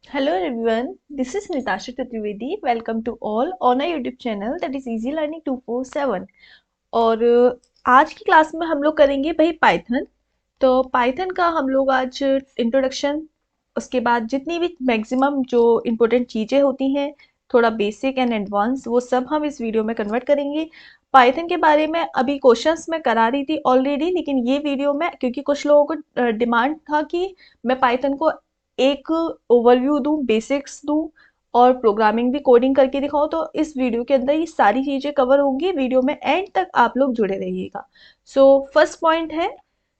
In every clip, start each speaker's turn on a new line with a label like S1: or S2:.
S1: Hello everyone, this is Nitasha Chaturvedi. Welcome to all on our YouTube channel that is Easy Learning 247. और आज की class में हम लोग करेंगे भाई पाइथन। तो पाइथन का हम लोग आज इंट्रोडक्शन, उसके बाद जितनी भी मैक्सिमम जो इम्पोर्टेंट चीज़ें होती हैं, थोड़ा बेसिक एंड एडवांस, वो सब हम इस वीडियो में कन्वर्ट करेंगे। पाइथन के बारे में अभी क्वेश्चंस मैं करा रही थी ऑलरेडी, लेकिन ये वीडियो में क्योंकि कुछ लोगों को डिमांड था कि मैं पाइथन को एक ओवरव्यू दूं, बेसिक्स दूं और प्रोग्रामिंग भी कोडिंग करके दिखाओ, तो इस वीडियो के अंदर ये सारी चीज़ें कवर होंगी। वीडियो में एंड तक आप लोग जुड़े रहिएगा। सो फर्स्ट पॉइंट है,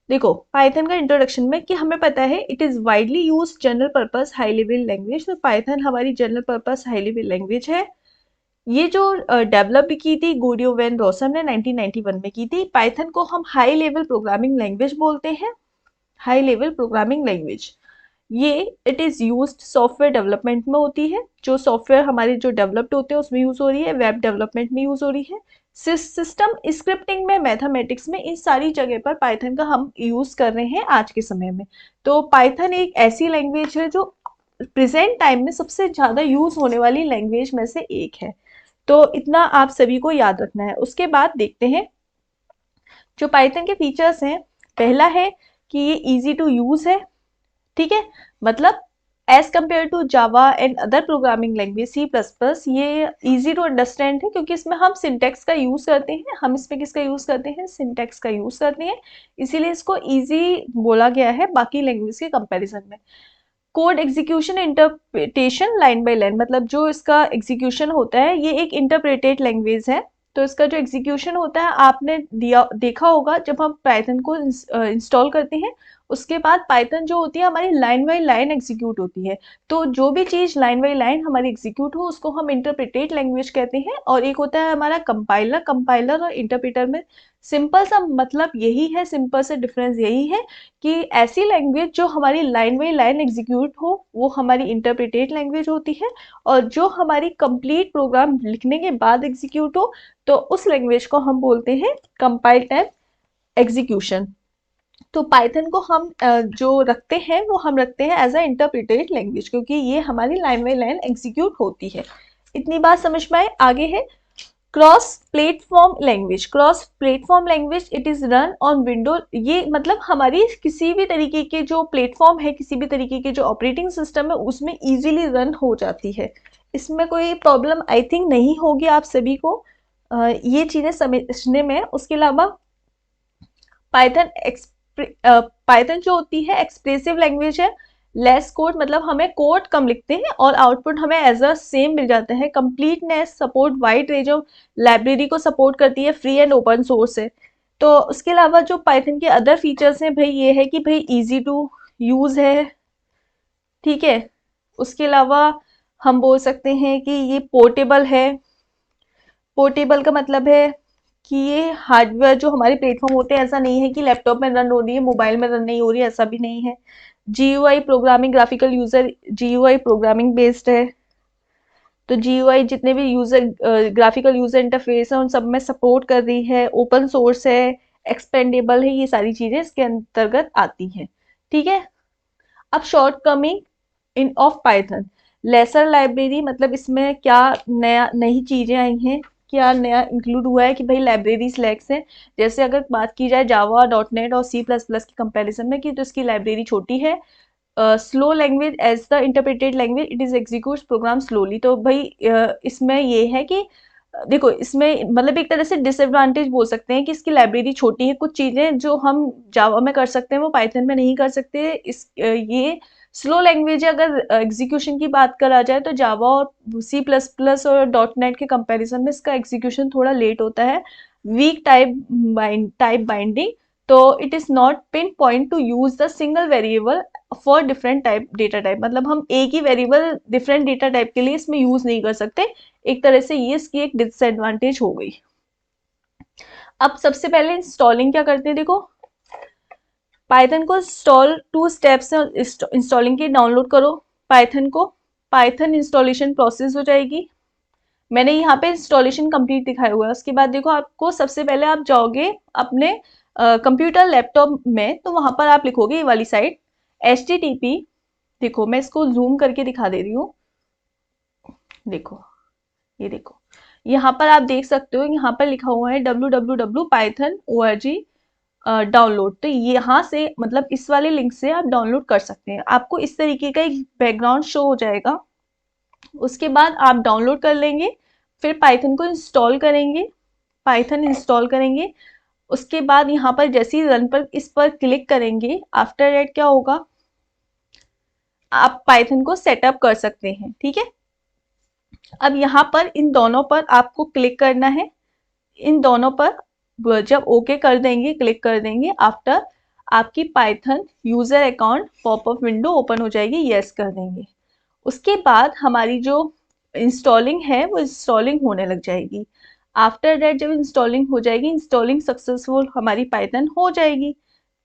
S1: देखो पाइथन का इंट्रोडक्शन में कि हमें पता है it is widely use general purpose high level language. तो पाइथन हमारी general purpose high level language है। ये जो डेवलप की थी गुडियो वैन रॉसम ने 1991 में की थी। पाइथन को हम हाई लेवल प्रोग्रामिंग लैंग्वेज बोलते हैं, हाई लेवल प्रोग्रामिंग लैंग्वेज। ये it is used software development में होती है, जो सॉफ्टवेयर हमारे जो डेवलप्ड होते हैं उसमें यूज़ हो रही है, वेब डेवलपमेंट में यूज़ हो रही है, सिस्टम स्क्रिप्टिंग में, मैथमेटिक्स में, इन सारी जगह पर पाइथन का हम यूज़ कर रहे हैं आज के समय में। तो पाइथन एक ऐसी लैंग्वेज है जो प्रेजेंट टाइम में सबसे ज़्यादा यूज़ होने वाली लैंग्वेज में से एक है। तो इतना आप सभी को याद रखना है। उसके बाद देखते हैं जो पाइथन के फीचर्स हैं। पहला है कि ये इजी टू यूज़ है, ठीक है, मतलब as compare to Java and other programming language C plus plus, ये इजी टू अंडरस्टैंड है क्योंकि इसमें हम सिंटेक्स का यूज़ करते हैं। हम इसमें किसका यूज़ करते हैं? सिंटेक्स का यूज़ करते हैं, इसीलिए इसको इजी बोला गया है बाकी लैंग्वेज के कंपैरिजन में। Code execution interpretation line by line, मतलब जो इसका एग्जीक्यूशन होता है, ये एक इंटरप्रेटेड लैंग्वेज है। तो इसका जो एग्जीक्यूशन होता है, आपने देखा होगा जब हम पाइथन को इंस्टॉल करते हैं, उसके बाद पाइथन जो होती है हमारी लाइन बाय लाइन एग्जीक्यूट होती है। तो जो भी चीज़ लाइन बाय लाइन हमारी एग्जीक्यूट हो उसको हम इंटरप्रेटेड लैंग्वेज कहते हैं। और एक होता है हमारा कंपाइलर। कंपाइलर और इंटरप्रेटर में सिंपल सा मतलब यही है, सिंपल सा डिफरेंस यही है कि ऐसी लैंग्वेज जो हमारी लाइन बाई लाइन एग्जीक्यूट हो वो हमारी इंटरप्रेटेड लैंग्वेज होती है, और जो हमारी कंप्लीट प्रोग्राम लिखने के बाद एग्जीक्यूट हो तो उस लैंग्वेज को हम बोलते हैं कंपाइल टाइप एग्जीक्यूशन। तो पाइथन को हम जो रखते हैं वो हम रखते हैं एज अ इंटरप्रेटेड लैंग्वेज, क्योंकि ये हमारी लाइन बाई लाइन एग्जीक्यूट होती है। इतनी बात समझ में आए? आगे है cross platform language. Cross platform language it is run on window. ये मतलब हमारी किसी भी तरीके के जो प्लेटफॉर्म है, किसी भी तरीके के जो ऑपरेटिंग सिस्टम है, उसमें इजीली रन हो जाती है। इसमें कोई प्रॉब्लम आई थिंक नहीं होगी आप सभी को ये चीज़ें समझने में। उसके अलावा पाइथन पाइथन जो होती है एक्सप्रेसिव लैंग्वेज है। लेस कोड, मतलब हमें कोड कम लिखते हैं और आउटपुट हमें एज अ सेम मिल जाता है। Completeness, support wide range of library को सपोर्ट करती है, फ्री एंड ओपन सोर्स है। तो उसके अलावा जो पाइथन के अदर फीचर्स हैं भाई, ये है कि भाई इजी टू यूज़ है, ठीक है। उसके अलावा हम बोल सकते हैं कि ये पोर्टेबल है। पोर्टेबल का मतलब है कि ये हार्डवेयर जो हमारे प्लेटफॉर्म होते हैं, ऐसा नहीं है कि लैपटॉप में रन हो रही है मोबाइल में रन नहीं हो रही है, ऐसा भी नहीं है। GUI programming, graphical user GUI programming based है। तो जीयूआई जितने भी यूजर ग्राफिकल यूजर इंटरफेस है उन सब में सपोर्ट कर रही है, ओपन सोर्स है, एक्सपेंडेबल है, ये सारी चीजें इसके अंतर्गत आती हैं, ठीक है। अब shortcoming in of Python, lesser library, मतलब इसमें क्या नया नई चीज़ें आई हैं, क्या नया इंक्लूड हुआ है कि भाई लाइब्रेरी सिलेक्ट है। जैसे अगर बात की जाए जावा, डॉट नेट और सी प्लस प्लस की कंपैरिजन में, कि तो इसकी लाइब्रेरी छोटी है। Slow language as the interpreted language, it is execute program slowly. तो भाई इसमें ये है कि देखो इसमें मतलब एक तरह से डिसएडवांटेज बोल सकते हैं कि इसकी लाइब्रेरी छोटी है। कुछ चीज़ें जो हम जावा में कर सकते हैं वो पाइथन में नहीं कर सकते। ये स्लो लैंग्वेज है। अगर एग्जीक्यूशन की बात करा जाए तो जावा और सी प्लस प्लस और डॉट नेट के कंपैरिजन में इसका एग्जीक्यूशन थोड़ा लेट होता है। वीक टाइप बाइंडिंग, तो it is not pin point two use the single variable for different type data type, मतलब हम एक ही वेरिएबल डिफरेंट डेटा टाइप के लिए इसमें यूज नहीं कर सकते। एक तरह से ये इसकी एक डिसएडवांटेज हो गई। अब सबसे पहले इंस्टॉलिंग क्या करते हैं, देखो पाइथन को इंस्टॉल 2 स्टेप्स है इंस्टॉलिंग की। डाउनलोड करो पाइथन को, पाइथन इंस्टॉलेशन प्रोसेस हो जाएगी। मैंने यहाँ पे इंस्टॉलेशन कंप्लीट दिखाया हुआ है। उसके बाद देखो आपको सबसे पहले आप जाओगे अपने कंप्यूटर लैपटॉप में, तो वहां पर आप लिखोगे ये वाली साइट http देखो मैं इसको जूम करके दिखा दे रही हूँ। देखो, ये देखो, यहाँ पर आप देख सकते हो, यहाँ पर लिखा हुआ है www.python.org डाउनलोड। तो यहाँ से मतलब इस वाले लिंक से आप डाउनलोड कर सकते हैं। आपको इस तरीके का एक बैकग्राउंड शो हो जाएगा। उसके बाद आप डाउनलोड कर लेंगे, फिर पाइथन को इंस्टॉल करेंगे, पाइथन इंस्टॉल करेंगे। उसके बाद यहाँ पर जैसे ही रन पर इस पर क्लिक करेंगे, आफ्टर दैट क्या होगा, आप पाइथन को सेटअप कर सकते हैं। ठीक है, अब यहाँ पर इन दोनों पर आपको क्लिक करना है। इन दोनों पर जब ओके कर देंगे, क्लिक कर देंगे, आफ्टर आपकी Python user account popup window open हो जाएगी, यस कर देंगे। उसके बाद हमारी जो इंस्टॉलिंग है वो इंस्टॉलिंग होने लग जाएगी। आफ्टर दैट जब इंस्टॉलिंग हो जाएगी, इंस्टॉलिंग सक्सेसफुल हमारी पाइथन हो जाएगी।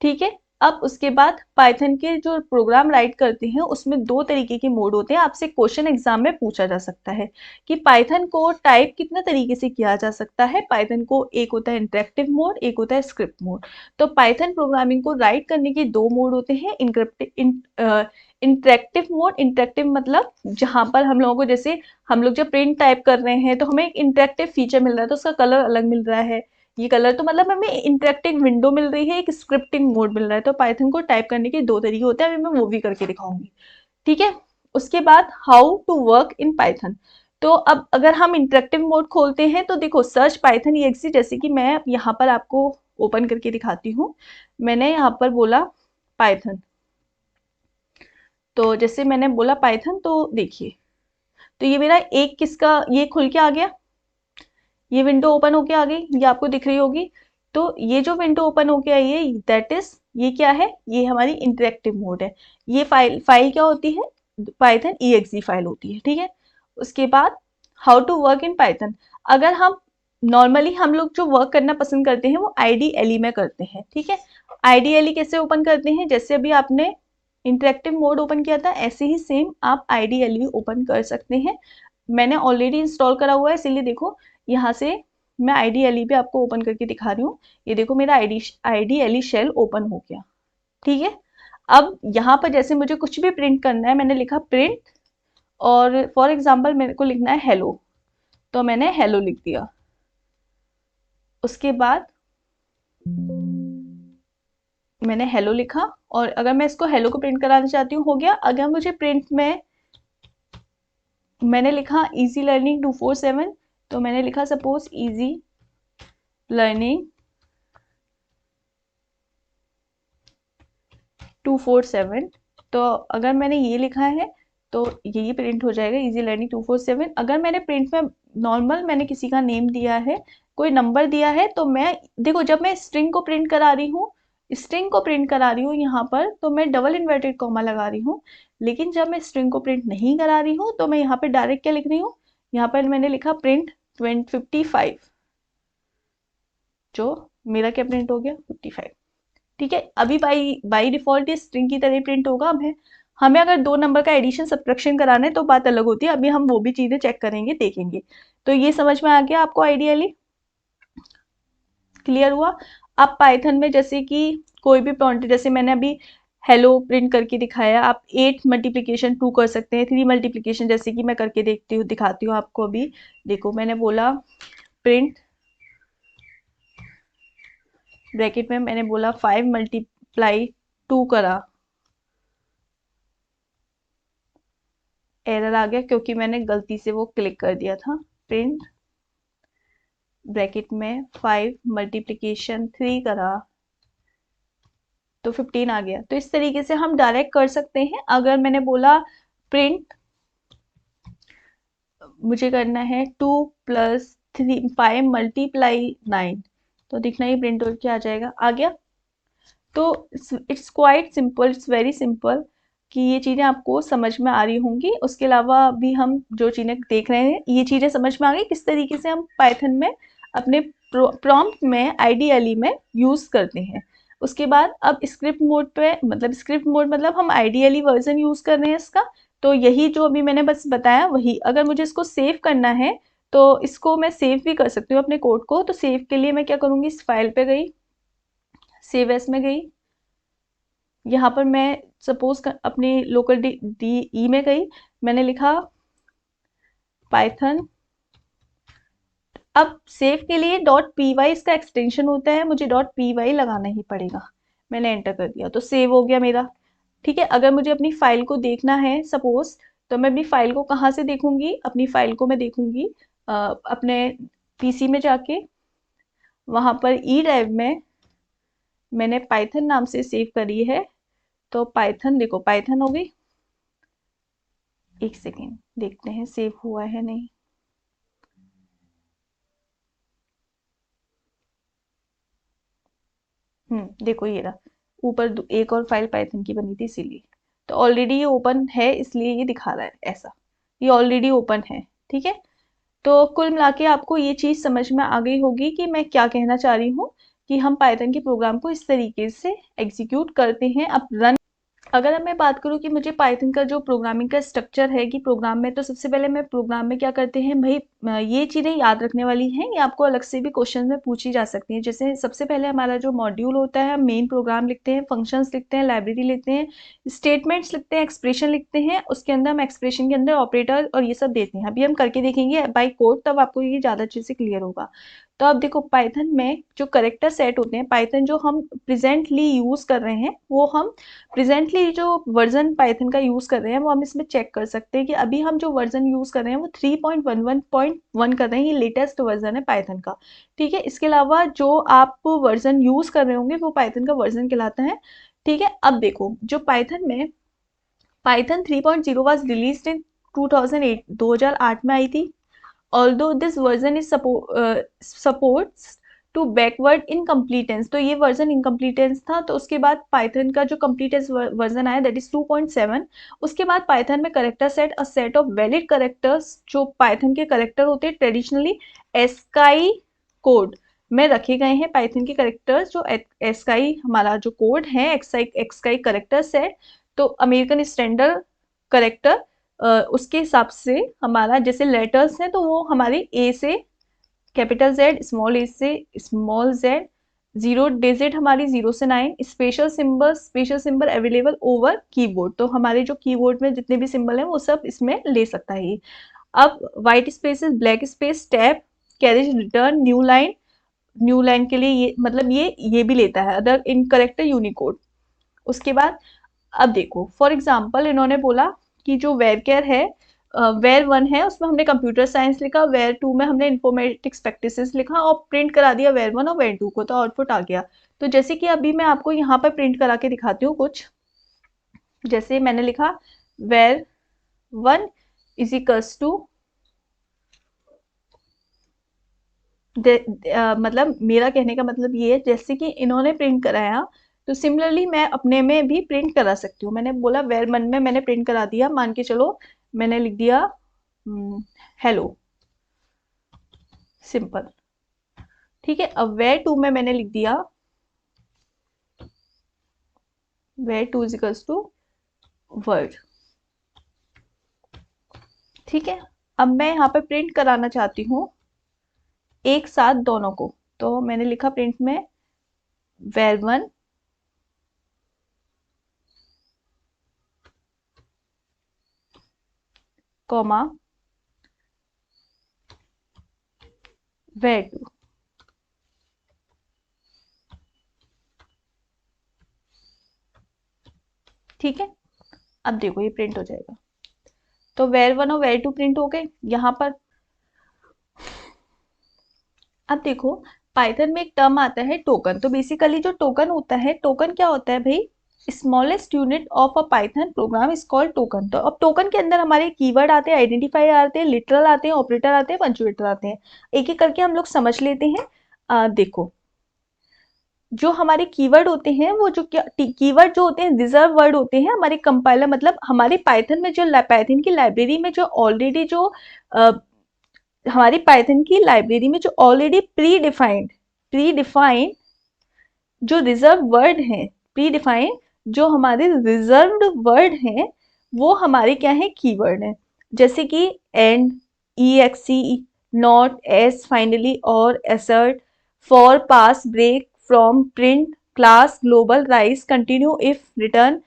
S1: ठीक है, अब उसके बाद पाइथन के जो प्रोग्राम राइट करते हैं उसमें दो तरीके के मोड होते हैं। आपसे क्वेश्चन एग्जाम में पूछा जा सकता है कि पाइथन को टाइप कितने तरीके से किया जा सकता है। पाइथन को एक होता है इंटरेक्टिव मोड, एक होता है स्क्रिप्ट मोड। तो पाइथन प्रोग्रामिंग को राइट करने के दो मोड होते हैं, इंटरेक्टिव मोड। इंटरेक्टिव मतलब जहां पर हम लोगों को, जैसे हम लोग जब प्रिंट टाइप कर रहे हैं तो हमें एक इंटरेक्टिव फीचर मिल रहा है, तो उसका कलर अलग मिल रहा है। ये कलर तो मतलब हमें इंटरेक्टिव विंडो मिल रही है, एक स्क्रिप्टिंग मोड मिल रहा है। तो पाइथन को टाइप करने के दो तरीके होते हैं, अभी मैं वो भी करके दिखाऊंगी। ठीक है, उसके बाद how to work in Python. तो अब अगर हम इंटरेक्टिव मोड खोलते हैं तो देखो, सर्च पाइथन EXE, जैसे कि मैं यहाँ पर आपको ओपन करके दिखाती हूँ। मैंने यहाँ पर बोला पाइथन, तो जैसे मैंने बोला पाइथन, तो देखिए, तो ये मेरा एक किसका ये खुल के आ गया, ये विंडो ओपन होके आ गई, ये आपको दिख रही होगी। तो ये जो विंडो ओपन होके आई है, दैट इज, ये क्या है, ये हमारी इंटरेक्टिव मोड है। ये फाइल क्या होती है, पाइथन EXE फाइल होती है। ठीक है, उसके बाद how to work in Python. अगर हम नॉर्मली हम लोग जो वर्क करना पसंद करते हैं वो IDLE में करते हैं। ठीक है, IDLE कैसे ओपन करते हैं, जैसे अभी आपने इंटरेक्टिव मोड ओपन किया था, ऐसे ही सेम आप IDLE ओपन कर सकते हैं। मैंने ऑलरेडी इंस्टॉल करा हुआ है, इसीलिए देखो यहाँ से मैं IDLE पे आपको ओपन करके दिखा रही हूँ। ये देखो मेरा IDLE शेल ओपन हो गया। ठीक है, अब यहाँ पर जैसे मुझे कुछ भी प्रिंट करना है, मैंने लिखा प्रिंट, और फॉर एग्जाम्पल मेरे को लिखना है हेलो, तो मैंने हेलो लिख दिया। उसके बाद मैंने हेलो लिखा, और अगर मैं इसको हेलो को प्रिंट कराना चाहती हूँ, हो गया। अगर मुझे प्रिंट में मैंने लिखा इजी लर्निंग 247, तो मैंने लिखा सपोज इजी लर्निंग 247। तो अगर मैंने ये लिखा है तो यही प्रिंट हो जाएगा, इजी लर्निंग 247। अगर मैंने प्रिंट में नॉर्मल मैंने किसी का नेम दिया है, कोई नंबर दिया है, तो मैं देखो जब मैं स्ट्रिंग को प्रिंट करा रही हूँ, यहाँ पर, तो मैं डबल इन्वर्टेड कॉमा लगा रही हूँ। लेकिन जब मैं स्ट्रिंग को प्रिंट नहीं करा रही हूँ तो मैं यहाँ पे डायरेक्ट क्या लिख रही हूँ, यहाँ पर मैंने लिखा प्रिंट 55, जो मेरा क्या प्रिंट हो गया 55। ठीक है, अभी बाई बाई डिफॉल्ट ये स्ट्रिंग की तरह प्रिंट होगा। अब है हमें अगर दो नंबर का एडिशन सब्ट्रैक्शन कराना है तो बात अलग होती है, अभी हम वो भी चीजें चेक करेंगे, देखेंगे। तो ये समझ में आ गया आपको, आइडियली क्लियर हुआ। आप पाइथन में जैसे कि कोई भी प्रॉम्प्ट, जैसे मैंने अभी हेलो प्रिंट करके दिखाया, आप 8 मल्टीप्लीकेशन 2 कर सकते हैं, 3 मल्टीप्लीकेशन जैसे कि मैं करके देखती हूँ, दिखाती हूँ आपको। अभी देखो मैंने बोला प्रिंट ब्रैकेट में मैंने बोला 5 मल्टीप्लाई 2 करा, एरर आ गया क्योंकि मैंने गलती से वो क्लिक कर दिया था। प्रिंट ब्रैकेट में 5 मल्टीप्लिकेशन 3 करा तो 15 आ गया। तो इस तरीके से हम डायरेक्ट कर सकते हैं। अगर मैंने बोला प्रिंट मुझे करना है 2 + 3 5 मल्टीप्लाई 9, तो दिखना ही प्रिंट हो क्या आ जाएगा, आ गया। तो it's quite simple, it's very simple, कि ये चीज़ें आपको समझ में आ रही होंगी। उसके अलावा भी हम जो चीज़ें देख रहे हैं, ये चीज़ें समझ में आ गई किस तरीके से हम पाइथन में अपने प्रॉम्प्ट में IDLE में यूज़ करते हैं। उसके बाद अब स्क्रिप्ट मोड पे, मतलब स्क्रिप्ट मोड मतलब हम IDLE वर्जन यूज़ कर रहे हैं इसका। तो यही जो अभी मैंने बस बताया वही, अगर मुझे इसको सेव करना है तो इसको मैं सेव भी कर सकती हूँ अपने कोड को। तो सेव के लिए मैं क्या करूँगी, इस फाइल पे गई, सेव एस में गई, यहाँ पर मैं सपोज अपने लोकल डी ई में गई, मैंने लिखा पाइथन। अब सेव के लिए डॉट पी वाई इसका एक्सटेंशन होता है, मुझे डॉट पी वाई लगाना ही पड़ेगा। मैंने एंटर कर दिया तो सेव हो गया मेरा। ठीक है, अगर मुझे अपनी फाइल को देखना है सपोज, तो मैं अपनी फाइल को कहाँ से देखूंगी? अपनी फाइल को मैं देखूंगी अपने पीसी में जाके, वहां पर ई ड्राइव में मैंने पाइथन नाम से सेव करी है। तो पाइथन देखो, पाइथन हो गई। एक सेकेंड देखते हैं सेव हुआ है नहीं। देखो ये रहा, ऊपर एक और फाइल पाइथन की बनी थी इसीलिए। तो ऑलरेडी ये ओपन है इसलिए ये दिखा रहा है ऐसा, ये ऑलरेडी ओपन है। ठीक है, तो कुल मिला के आपको ये चीज़ समझ में आ गई होगी कि मैं क्या कहना चाह रही हूँ, कि हम पाइथन के प्रोग्राम को इस तरीके से एग्जीक्यूट करते हैं। अब रन, अगर अब मैं बात करूँ कि मुझे पाइथन का जो प्रोग्रामिंग का स्ट्रक्चर है कि प्रोग्राम में, तो सबसे पहले मैं प्रोग्राम में क्या करते हैं भाई, ये चीज़ें याद रखने वाली हैं, ये आपको अलग से भी क्वेश्चन में पूछी जा सकती हैं। जैसे सबसे पहले हमारा जो मॉड्यूल होता है, हम मेन प्रोग्राम लिखते हैं, फंक्शंस लिखते हैं, लाइब्रेरी लिखते हैं, स्टेटमेंट्स लिखते हैं, एक्सप्रेशन लिखते हैं, उसके अंदर हम एक्सप्रेशन के अंदर ऑपरेटर और ये सब देते हैं। अभी हम करके देखेंगे बाई कोड, तब आपको ये ज़्यादा अच्छे से क्लियर होगा। तो अब देखो पाइथन में जो करेक्टर सेट होते हैं, पाइथन जो हम प्रेजेंटली यूज़ कर रहे हैं, वो हम प्रेजेंटली जो वर्जन पाइथन का यूज़ कर रहे हैं वो हम इसमें चेक कर सकते हैं कि अभी हम जो वर्जन यूज़ कर रहे हैं वो 3.11.1 कर रहे हैं, ये लेटेस्ट वर्जन है पाइथन का। ठीक है, इसके अलावा जो आप वर्जन यूज़ कर रहे होंगे वो पाइथन का वर्जन कहलाता है। ठीक है, अब देखो जो पाइथन में, पाइथन 3.0 वाज रिलीज्ड इन 2008, 2008 में आई थी। although this version is supports to backward incompleteness, तो ये वर्जन इनकम्प्लीटेंस था। तो उसके बाद पाइथन का जो कम्प्लीटेंस वर्जन आया दैट इज 2.7। उसके बाद पाइथन में character set, a set of valid characters, जो पाइथन के करेक्टर होते हैं ट्रेडिशनली एस्काई कोड में रखे गए हैं। पाइथन के करेक्टर्स जो एस्काई हमारा जो कोड है, एक्सकाई करेक्टर सेट, तो अमेरिकन स्टैंडर्ड करेक्टर, उसके हिसाब से हमारा जैसे लेटर्स हैं तो वो हमारे ए से कैपिटल जेड, स्मॉल ए से स्मॉल जेड, जीरो डिजिट हमारी 0 से 9, special symbol available over keyboard, तो हमारे जो कीबोर्ड में जितने भी सिंबल हैं वो सब इसमें ले सकता है ये। अब white spaces, black space, tab, carriage return, new line के लिए ये मतलब ये भी लेता है, अदर इनकरेक्ट यूनिकोड। उसके बाद अब देखो फॉर एग्जाम्पल इन्होंने बोला कि जो वेर केयर है, वेर 1 है उसमें हमने कंप्यूटर साइंस लिखा, वेर 2 में हमने इंफॉर्मेटिक्स प्रैक्टिसेस लिखा और प्रिंट करा दिया वेर 1 और वेर 2 को, तो आउटपुट आ गया। तो जैसे कि अभी मैं आपको यहाँ पर प्रिंट करा के दिखाती हूँ कुछ, जैसे मैंने लिखा वेर 1 इज इक्वल्स टू, मतलब मेरा कहने का मतलब ये है जैसे कि इन्होंने प्रिंट कराया, तो सिमिलरली मैं अपने में भी प्रिंट करा सकती हूँ। मैंने बोला वेर 1 में मैंने प्रिंट करा दिया, मान के चलो मैंने लिख दिया हेलो सिंपल। ठीक है, अब वेर 2 में मैंने लिख दिया var 2 is equals to word. ठीक है, अब मैं यहाँ पे प्रिंट कराना चाहती हूँ एक साथ दोनों को, तो मैंने लिखा प्रिंट में वेर 1 कॉमा वेर 2। ठीक है, अब देखो ये प्रिंट हो जाएगा, तो वेर 1 और वेर 2 प्रिंट हो गए यहाँ पर। अब देखो पाइथन में एक टर्म आता है टोकन, तो बेसिकली जो टोकन होता है, टोकन क्या होता है भाई, smallest unit of a Python programme is called token. तो अब टोकन के अंदर हमारे कीवर्ड आते हैं, आइडेंटिफायर आते हैं, लिटरल आते हैं, ऑपरेटर आते हैं, पंक्चुएटर आते हैं। एक एक करके हम लोग समझ लेते हैं। देखो जो हमारे कीवर्ड होते हैं, वो जो कीवर्ड जो होते हैं रिजर्व वर्ड होते हैं हमारे कंपाइलर, मतलब हमारे पाइथन में जो पाइथन की लाइब्रेरी में जो ऑलरेडी जो हमारी पाइथन की लाइब्रेरी में जो ऑलरेडी प्री डिफाइंड जो रिजर्व वर्ड हैं, प्री डिफाइंड जो हमारे रिजर्व्ड वर्ड हैं, वो हमारे क्या है, कीवर्ड हैं। जैसे कि and, EXE, not, as, finally, or, assert, for, pass, break, from, print, class global raise continue if return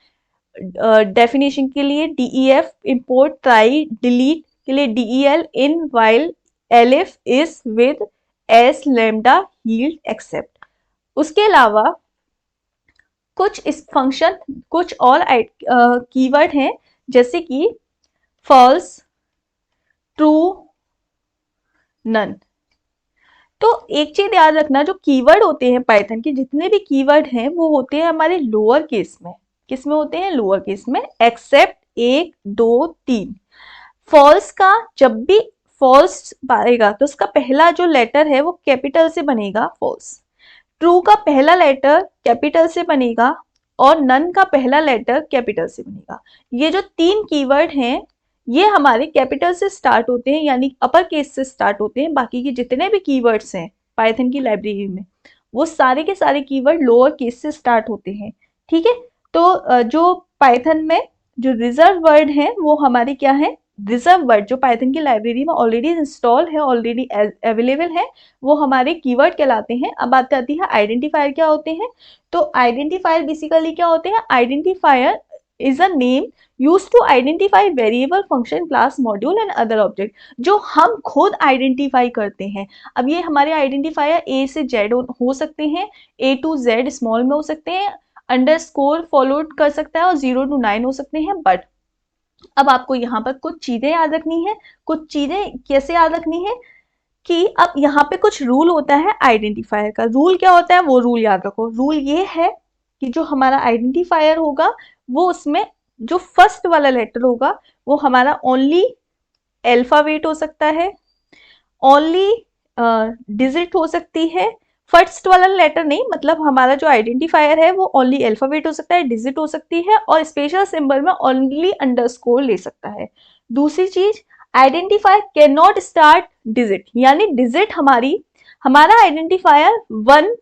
S1: definition के लिए DEF, इम्पोर्ट ट्राई डिलीट के लिए DEL, in while elif is with as lambda yield except. उसके अलावा कुछ इस function कुछ और कीवर्ड हैं जैसे कि फॉल्स, ट्रू, नन। तो एक चीज याद रखना, जो कीवर्ड होते हैं पाइथन के, जितने भी कीवर्ड हैं वो होते हैं हमारे लोअर केस में। किस में होते हैं? लोअर केस में, एक्सेप्ट 1, 2, 3। फॉल्स का जब भी फॉल्स आएगा तो उसका पहला जो लेटर है वो कैपिटल से बनेगा, फॉल्स। ट्रू का पहला लेटर कैपिटल से बनेगा और नन का पहला लेटर कैपिटल से बनेगा। ये जो 3 कीवर्ड हैं ये हमारे कैपिटल से स्टार्ट होते हैं, यानी अपर केस से स्टार्ट होते हैं। बाकी के जितने भी कीवर्ड्स हैं पाइथन की लाइब्रेरी में वो सारे के सारे कीवर्ड लोअर केस से स्टार्ट होते हैं। ठीक है, तो जो पाइथन में जो रिजर्व वर्ड है वो हमारे क्या है? रिजर्व वर्ड जो पाइथन की लाइब्रेरी में ऑलरेडी इंस्टॉल है, ऑलरेडी अवेलेबल है, वो हमारे कीवर्ड कहलाते हैं। अब बात आती है आइडेंटिफायर क्या होते हैं। तो आइडेंटिफायर बेसिकली क्या होते हैं? Identifier is a name use to identify variable, function, class, module and other object, जो हम खुद आइडेंटिफाई करते हैं। अब ये हमारे आइडेंटिफायर ए से जेड हो सकते हैं, ए टू जेड स्मॉल में हो सकते हैं, अंडरस्कोर फॉलोड कर सकता है और 0 to 9 हो सकते हैं। बट अब आपको यहाँ पर कुछ चीजें याद रखनी है। कुछ चीजें कैसे याद रखनी है कि अब यहाँ पे कुछ रूल होता है आइडेंटिफायर का। रूल क्या होता है वो रूल याद रखो। रूल ये है कि जो हमारा आइडेंटिफायर होगा वो उसमें जो फर्स्ट वाला लेटर होगा वो हमारा ओनली अल्फाबेट हो सकता है, ओनली डिजिट हो सकती है। फर्स्ट वाला लेटर नहीं, मतलब हमारा जो आइडेंटिफायर है वो ओनली अल्फाबेट हो सकता है, डिजिट हो सकती है और स्पेशल सिंबल में ओनली अंडरस्कोर ले सकता है। दूसरी चीज, identifier can not start digit, यानी डिजिट हमारा आइडेंटिफायर 1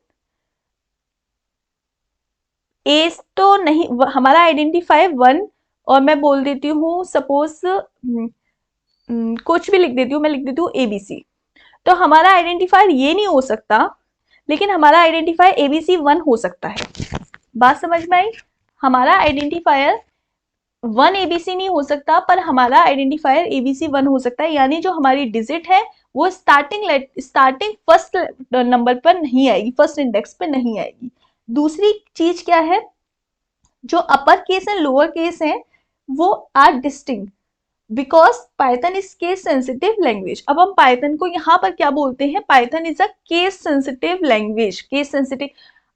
S1: एज तो नहीं, हमारा आइडेंटिफायर 1 और मैं बोल देती हूँ सपोज कुछ भी लिख देती हूँ, मैं लिख देती हूँ ABC। तो हमारा आइडेंटिफायर ये नहीं हो सकता, लेकिन हमारा आइडेंटिफायर ABC 1 हो सकता है। बात समझ में आई? हमारा आइडेंटिफायर 1 ABC नहीं हो सकता, पर हमारा आइडेंटिफायर ABC 1 हो सकता है, यानी जो हमारी डिजिट है वो स्टार्टिंग फर्स्ट नंबर पर नहीं आएगी, फर्स्ट इंडेक्स पे नहीं आएगी। दूसरी चीज क्या है, जो upper case and lower case है वो are distinct because Python is case sensitive language. अब हम पाइथन को यहाँ पर क्या बोलते हैं? Python is a case sensitive language. Case sensitive,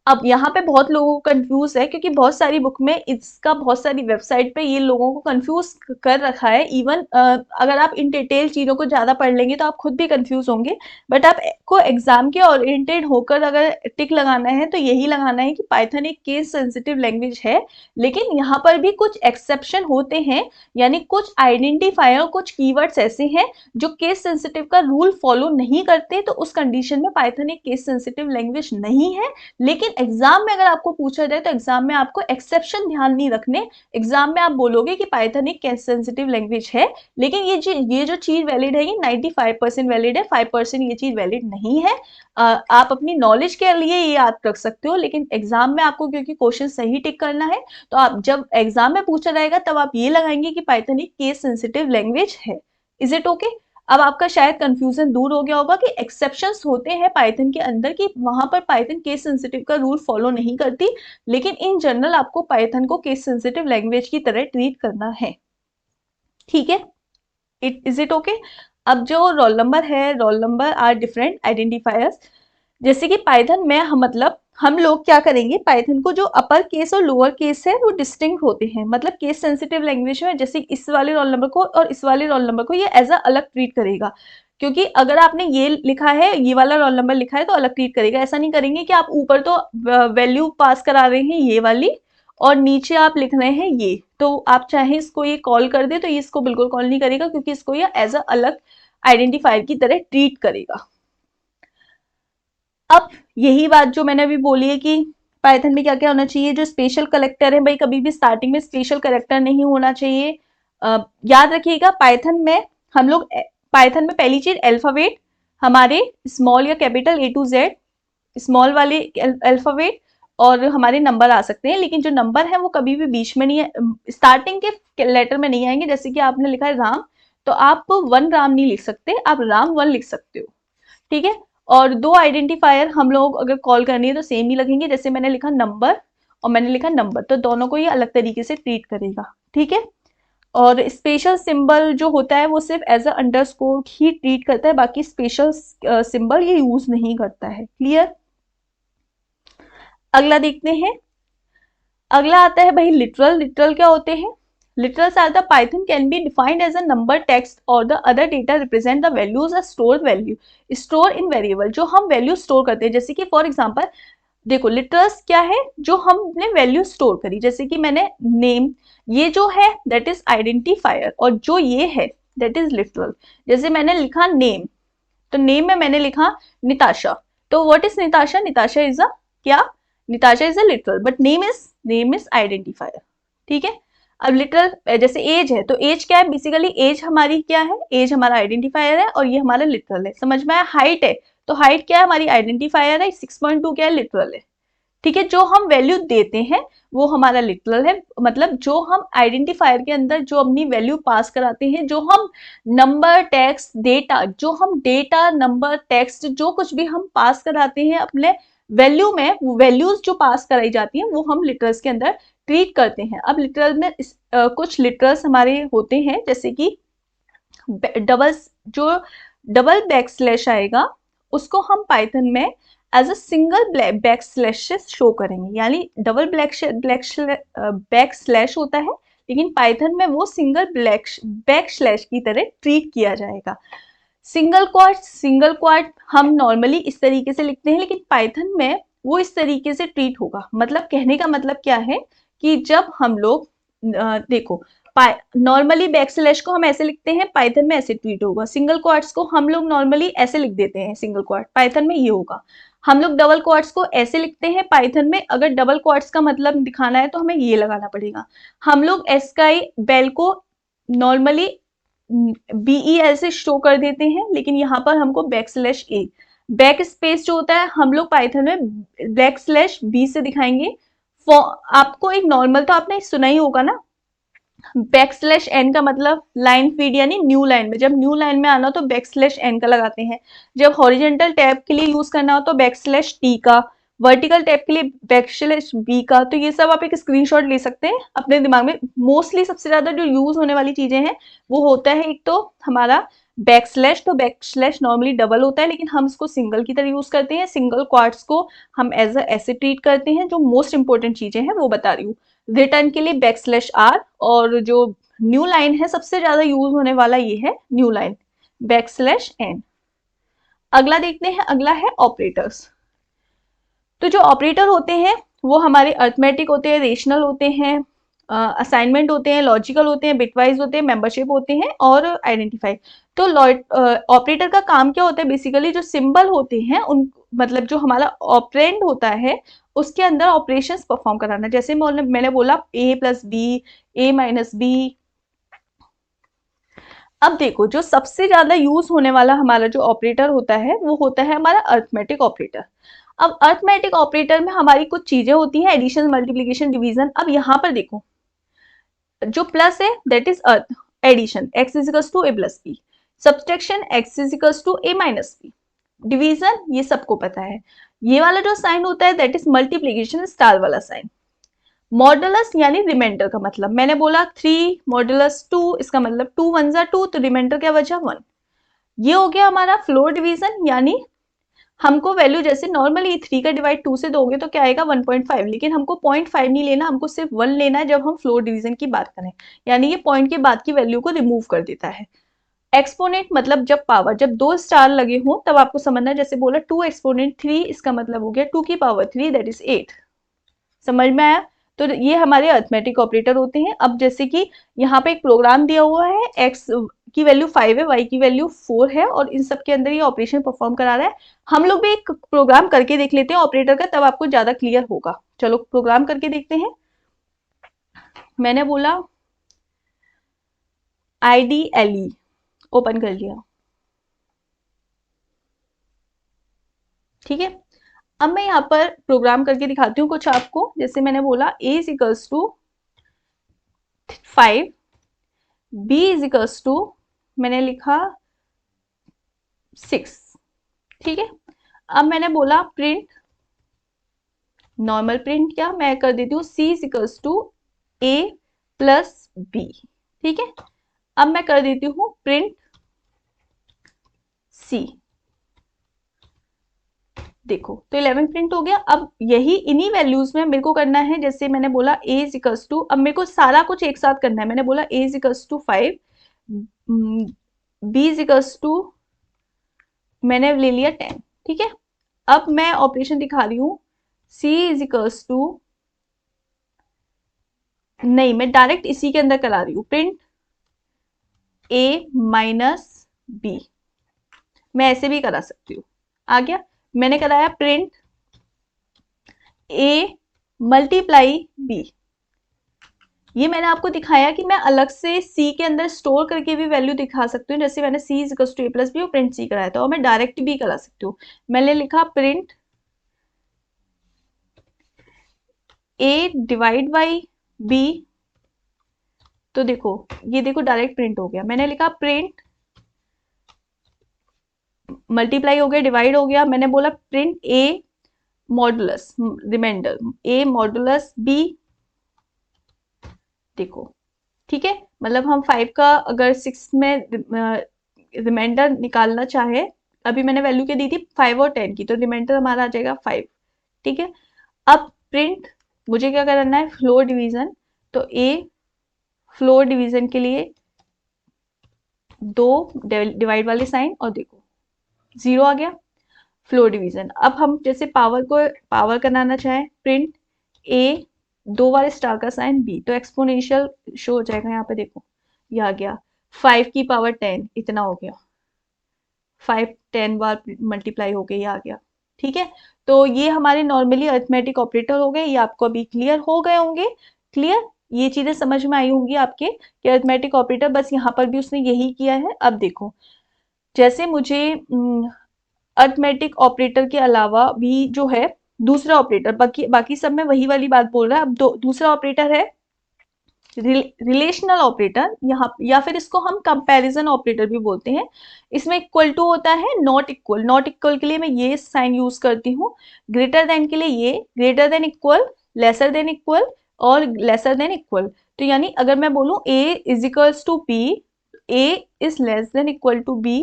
S1: अब यहाँ पे बहुत लोगों को कंफ्यूज है क्योंकि बहुत सारी बुक में इसका, बहुत सारी वेबसाइट पे ये लोगों को कंफ्यूज कर रखा है। इवन अगर आप इन डिटेल चीज़ों को ज़्यादा पढ़ लेंगे तो आप खुद भी कंफ्यूज होंगे। बट आपको एग्जाम के ओरिएंटेड होकर अगर टिक लगाना है तो यही लगाना है कि पाइथन एक केस सेंसिटिव लैंग्वेज है, लेकिन यहाँ पर भी कुछ एक्सेप्शन होते हैं, यानी कुछ आइडेंटिफायर, कुछ कीवर्ड्स ऐसे हैं जो केस सेंसिटिव का रूल फॉलो नहीं करते, तो उस कंडीशन में पाइथन एक केस सेंसिटिव लैंग्वेज नहीं है। लेकिन एग्जाम में अगर आपको पूछा जाए तो एग्जाम में आपको एक्सेप्शन ध्यान नहीं रखने। एग्जाम में आप बोलोगे कि पाइथन एक केस सेंसिटिव लैंग्वेज है, लेकिन ये जो चीज वैलिड है ये 95% वैलिड है, 5% ये चीज वैलिड नहीं है। आप अपनी नॉलेज के लिए ये याद रख सकते हो, लेकिन एग्जाम में आपको क्योंकि क्वेश्चन सही टिक करना है तो आप जब एग्जाम में पूछा जाएगा तब आप ये लगाएंगे कि पाइथन एक केस सेंसिटिव लैंग्वेज है। Is it okay? अब आपका शायद कंफ्यूजन दूर हो गया होगा कि एक्सेप्शंस होते हैं पाइथन के अंदर, कि वहां पर पाइथन केस सेंसिटिव का रूल फॉलो नहीं करती, लेकिन इन जनरल आपको पाइथन को केस सेंसिटिव लैंग्वेज की तरह ट्रीट करना है। ठीक है, इज इट ओके? अब जो रोल नंबर है, roll number are different identifiers. जैसे कि पाइथन में मतलब हम लोग क्या करेंगे, पाइथन को जो अपर केस और लोअर केस है वो डिस्टिंक्ट होते हैं, मतलब केस सेंसिटिव लैंग्वेज में जैसे इस वाले रोल नंबर को और इस वाले रोल नंबर को ये एज अ अलग ट्रीट करेगा। क्योंकि अगर आपने ये लिखा है, ये वाला रोल नंबर लिखा है तो अलग ट्रीट करेगा। ऐसा नहीं करेंगे कि आप ऊपर तो वैल्यू पास करा रहे हैं ये वाली और नीचे आप लिख रहे हैं ये, तो आप चाहे इसको ये कॉल कर दे तो ये इसको बिल्कुल कॉल नहीं करेगा, क्योंकि इसको ये एज अ अलग आइडेंटिफायर की तरह ट्रीट करेगा। अब यही बात जो मैंने अभी बोली है कि पाइथन में क्या क्या होना चाहिए, जो स्पेशल करेक्टर है भाई, कभी भी स्टार्टिंग में स्पेशल करेक्टर नहीं होना चाहिए। याद रखिएगा पाइथन में हम लोग, पाइथन में पहली चीज अल्फाबेट हमारे स्मॉल या capital A to Z, small वाले अल्फाबेट और हमारे नंबर आ सकते हैं, लेकिन जो नंबर है वो कभी भी बीच में नहीं है, स्टार्टिंग के लेटर में नहीं आएंगे। जैसे कि आपने लिखा है राम, तो आप 1 राम नहीं लिख सकते, आप राम 1 लिख सकते हो, ठीक है। और दो आइडेंटिफायर हम लोग अगर कॉल करनी है तो सेम ही लगेंगे, जैसे मैंने लिखा नंबर और मैंने लिखा नंबर, तो दोनों को ये अलग तरीके से ट्रीट करेगा, ठीक है। और स्पेशल सिंबल जो होता है वो सिर्फ एज अ अंडरस्कोर ही ट्रीट करता है, बाकी स्पेशल सिंबल ये यूज नहीं करता है। क्लियर? अगला देखते हैं। अगला आता है भाई लिटरल। लिटरल क्या होते हैं? Literals are the Python can be defined as a number, text और the other data represent the values a store value, store in variable, जो हम वैल्यू स्टोर करते हैं। जैसे कि फॉर एग्जांपल देखो, लिटरल्स क्या है? जो हमने वैल्यू स्टोर करी, जैसे कि मैंने नेम, ये जो है दैट इज आइडेंटिफायर, और जो ये है दैट इज लिटरल। जैसे मैंने लिखा नेम, तो नेम में मैंने लिखा निताशा, तो what is Nitasha? Nitasha is a क्या? Nitasha is a literal, but name is identifier, ठीक है। अब लिटरल जैसे एज है, तो एज क्या है? बेसिकली एज हमारी क्या है? एज हमारा आइडेंटिफायर है और ये हमारा लिटरल है, समझ में आया। हाइट है, तो हाइट क्या है? हमारी आइडेंटिफायर है, 6.2 क्या है? लिटरल है, ठीक है। जो हम वैल्यू देते हैं वो हमारा लिटरल है, मतलब जो हम आइडेंटिफायर के अंदर जो अपनी वैल्यू पास कराते हैं, जो हम नंबर, टेक्स्ट, डेटा, जो हम डेटा, नंबर, टेक्स्ट, जो कुछ भी हम पास कराते हैं अपने वैल्यू में, वैल्यूज जो पास कराई जाती हैं वो हम लिटरल्स के अंदर ट्रीट करते हैं। अब लिटरल में कुछ लिटरल्स हमारे होते हैं, जैसे कि डबल, जो डबल बैक स्लैश आएगा उसको हम पाइथन में as a single backslash से शो करेंगे, यानी डबल बैक स्लैश होता है, लेकिन पाइथन में वो सिंगल बैक स्लैश की तरह ट्रीट किया जाएगा। सिंगल क्वाट हम नॉर्मली इस तरीके से लिखते हैं, लेकिन पाइथन में वो इस तरीके से ट्रीट होगा। मतलब कहने का मतलब क्या है कि जब हम लोग देखो, नॉर्मली बैक स्लैश को हम ऐसे लिखते हैं, पाइथन में ऐसे ट्रीट होगा। सिंगल क्वाट्स को हम लोग नॉर्मली ऐसे लिख देते हैं, सिंगल क्वाट, पाइथन में ये होगा। हम लोग डबल क्वाट्स को ऐसे लिखते हैं, पाइथन में अगर डबल क्वाट्स का मतलब दिखाना है तो हमें ये लगाना पड़ेगा। हम लोग एस्काई बेल को नॉर्मली बीई से शो कर देते हैं, लेकिन यहाँ पर हमको back slash A, back space जो होता है हम लोग पाइथन में बैक स्लैश बी से दिखाएंगे। आपको एक नॉर्मल तो आपने सुना ही होगा ना, बैक स्लैश एन का मतलब लाइन फीड, यानी न्यू लाइन में, जब न्यू लाइन में आना हो तो बैक स्लैश एन का लगाते हैं। जब हॉरिजेंटल टैब के लिए यूज करना हो तो बैक स्लैश टी का, वर्टिकल टैब के लिए बैक स्लैश बी का। तो ये सब आप एक स्क्रीनशॉट ले सकते हैं अपने दिमाग में। मोस्टली सबसे ज्यादा जो यूज होने वाली चीजें हैं वो होता है एक तो हमारा बैक स्लैश, तो बैक स्लैश नॉर्मली डबल होता है, लेकिन हम इसको सिंगल की तरह यूज करते हैं। सिंगल क्वार्ट्स को हम एज ऐसे ट्रीट करते हैं। जो मोस्ट इंपॉर्टेंट चीजें हैं वो बता रही हूँ। रिटर्न के लिए बैक स्लैश आर, और जो न्यू लाइन है सबसे ज्यादा यूज होने वाला ये है new line, backslash n. अगला देखते हैं, अगला है ऑपरेटर्स। तो जो ऑपरेटर होते हैं वो हमारे अर्थमेटिक होते हैं, रेशनल होते हैं, असाइनमेंट होते हैं, लॉजिकल होते हैं, बिटवाइज होते हैं, मेंबरशिप होते हैं और आइडेंटिफाई। तो ऑपरेटर का काम क्या होता है? बेसिकली जो सिंबल होते हैं उन, मतलब जो हमारा ऑपरेंड होता है उसके अंदर ऑपरेशंस परफॉर्म कराना। जैसे मैंने बोला ए प्लस बी, ए माइनस बी। अब देखो, जो सबसे ज्यादा यूज होने वाला हमारा जो ऑपरेटर होता है वो होता है हमारा अर्थमेटिक ऑपरेटर। अब अर्थमेटिक ऑपरेटर में हमारी कुछ चीजें होती हैं, एडिशन, मल्टीप्लीकेशन, डिवीजन। अब यहाँ पर देखो, जो प्लस है that is arith, addition x is equals to a plus b, subtraction x is equals to a minus b, division ये सबको पता है। ये वाला जो साइन होता है दैट इज मल्टीप्लीकेशन, स्टार वाला साइन। मॉडुलस यानी रिमाइंडर का मतलब, मैंने बोला 3 मॉडुलस 2, इसका मतलब 2 वन जा 2, तो रिमाइंडर क्या बचा 1। ये हो गया हमारा फ्लोर डिवीजन, यानी हमको वैल्यू जैसे नॉर्मली 3 का डिवाइड 2 से दोगे तो क्या आएगा 1.5, लेकिन हमको 0.5 नहीं लेना, हमको सिर्फ 1 लेना है जब हम फ्लोर डिवीजन की बात करें, यानी ये पॉइंट के बाद की वैल्यू को रिमूव कर देता है। एक्सपोनेंट मतलब जब पावर, जब 2 स्टार लगे हों तब आपको समझना है। जैसे बोला 2 एक्सपोनेंट 3, इसका मतलब हो गया 2 की पावर 3 दैट इज 8। समझ में आया? तो ये हमारे अर्थमेटिक ऑपरेटर होते हैं। अब जैसे कि यहाँ पे एक प्रोग्राम दिया हुआ है, x की वैल्यू 5 है, y की वैल्यू 4 है, और इन सब के अंदर ये ऑपरेशन परफॉर्म करा रहा है। हम लोग भी एक प्रोग्राम करके देख लेते हैं ऑपरेटर का, तब आपको ज्यादा क्लियर होगा। चलो प्रोग्राम करके देखते हैं। मैंने बोला IDLE, ओपन कर लिया, ठीक है। अब मैं यहाँ पर प्रोग्राम करके दिखाती हूँ कुछ आपको। जैसे मैंने बोला a is equals to 5, b is equals to मैंने लिखा 6, ठीक है। अब मैंने बोला प्रिंट, नॉर्मल प्रिंट क्या मैं कर देती हूँ, c is equals to a plus b, ठीक है। अब मैं कर देती हूँ प्रिंट c, देखो तो 11 प्रिंट हो गया। अब यही इन्हीं वैल्यूज में मेरे को करना है, जैसे मैंने बोला a इज इक्वल्स टू, अब मेरे को सारा कुछ एक साथ करना है। मैंने बोला a is equals to 5, b is equals to मैंने ले लिया 10, ठीक है। अब मैं ऑपरेशन दिखा रही हूँ, c इज इक्वल्स टू, नहीं मैं डायरेक्ट इसी के अंदर करा रही हूँ, प्रिंट a माइनस b, मैं ऐसे भी करा सकती हूँ। आ गया, मैंने कराया प्रिंट a मल्टीप्लाई b। ये मैंने आपको दिखाया कि मैं अलग से c के अंदर स्टोर करके भी वैल्यू दिखा सकती हूँ। जैसे मैंने c is equal to a plus b और प्रिंट c कराया था, और मैं डायरेक्ट भी करा सकती हूँ। मैंने लिखा print a divide by b, तो देखो ये देखो डायरेक्ट प्रिंट हो गया। मैंने लिखा प्रिंट मल्टीप्लाई हो गया, डिवाइड हो गया। मैंने बोला print a modulus reminder, a modulus b, देखो ठीक है। मतलब हम 5 का अगर 6 में रिमाइंडर निकालना चाहे, अभी मैंने वैल्यू क्या दी थी 5 और 10 की, तो रिमाइंडर हमारा आ जाएगा 5, ठीक है। अब प्रिंट मुझे क्या करना है, फ्लोर डिवीजन, तो a फ्लोर डिवीजन के लिए 2 डिवाइड वाले साइन, और देखो 0 आ गया फ्लोर डिवीजन। अब हम जैसे पावर को पावर बनाना चाहें, प्रिंट a 2 वाले स्टार का साइन b, तो एक्सपोनेंशियल शो हो जाएगा यहाँ पे, देखो ये आ गया 5 की पावर 10, इतना हो गया, 5 10 बार मल्टीप्लाई हो गई, आ गया, ठीक है। तो ये हमारे नॉर्मली अरिथमेटिक ऑपरेटर हो गए, ये आपको अभी क्लियर हो गए होंगे। क्लियर, ये चीजें समझ में आई होंगी आपके कि अरिथमेटिक ऑपरेटर, बस यहाँ पर भी उसने यही किया है। अब देखो जैसे मुझे अरिथमेटिक ऑपरेटर के अलावा भी जो है दूसरा ऑपरेटर, बाकी बाकी सब में वही वाली बात बोल रहा है। अब दूसरा ऑपरेटर है रिलेशनल ऑपरेटर, यहाँ या फिर इसको हम कंपैरिजन ऑपरेटर भी बोलते हैं। इसमें इक्वल टू होता है नॉट इक्वल, नॉट इक्वल के लिए मैं ये साइन यूज करती हूँ, ग्रेटर देन के लिए ये, greater than equal, lesser than equal और लेसर देन इक्वल। तो यानी अगर मैं बोलूँ a is equals to b, a is less than equal to b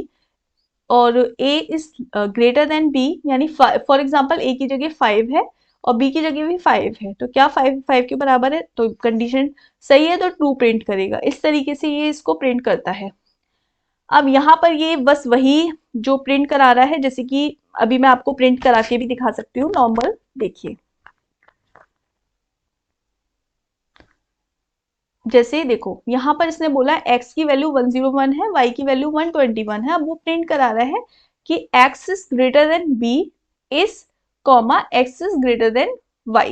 S1: और a is greater than b, यानी फॉर एग्जांपल a की जगह 5 है और b की जगह भी 5 है, तो क्या 5 5 के बराबर है, तो कंडीशन सही है तो ट्रू प्रिंट करेगा। इस तरीके से ये इसको प्रिंट करता है। अब यहाँ पर ये बस वही जो प्रिंट करा रहा है, जैसे कि अभी मैं आपको प्रिंट करा के भी दिखा सकती हूँ नॉर्मल, देखिए जैसे देखो यहाँ पर इसने बोला x की वैल्यू 101 है, y की वैल्यू 121 है। अब वो प्रिंट करा रहा है कि x is greater than b is comma x is greater then y।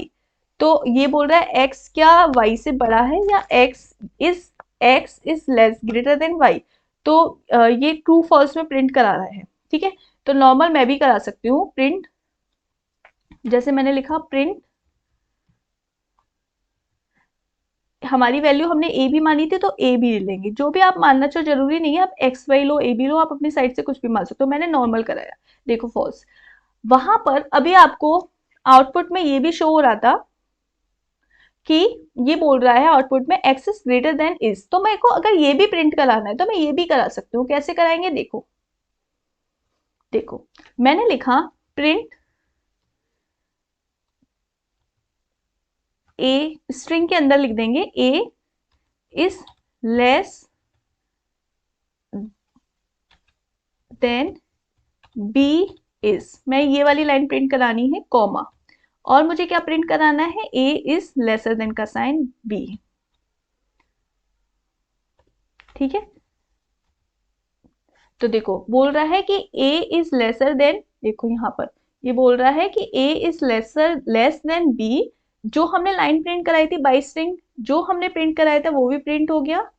S1: तो ये बोल रहा है x क्या y से बड़ा है, या x is less greater than y। तो ये ट्रू फॉल्स में प्रिंट करा रहा है, ठीक है। तो नॉर्मल मैं भी करा सकती हूँ प्रिंट, जैसे मैंने लिखा प्रिंट, हमारी वैल्यू हमने a भी मानी थी तो a भी ले लेंगे, जो भी आप मानना चाहो, जरूरी नहीं है आप x y लो a भी लो, आप अपनी साइड से कुछ भी मान सकते हो। मैंने नॉर्मल कराया, देखो फॉल्स। वहां पर अभी आपको आउटपुट में ये भी शो हो रहा था कि ये बोल रहा है आउटपुट में x is greater then is, तो मेरे को अगर ये भी प्रिंट कराना है तो मैं ये भी करा सकती हूँ। कैसे कराएंगे, देखो देखो मैंने लिखा प्रिंट a, स्ट्रिंग के अंदर लिख देंगे a is less then b is, मैं ये वाली लाइन प्रिंट करानी है कॉमा, और मुझे क्या प्रिंट कराना है, a इज लेसर देन का साइन b, ठीक है। तो देखो बोल रहा है कि a इज लेसर देन, देखो यहाँ पर ये बोल रहा है कि a is less then b, जो हमने लाइन प्रिंट कराई थी बाई स्ट्रिंग, जो हमने प्रिंट कराया था वो भी प्रिंट हो गया।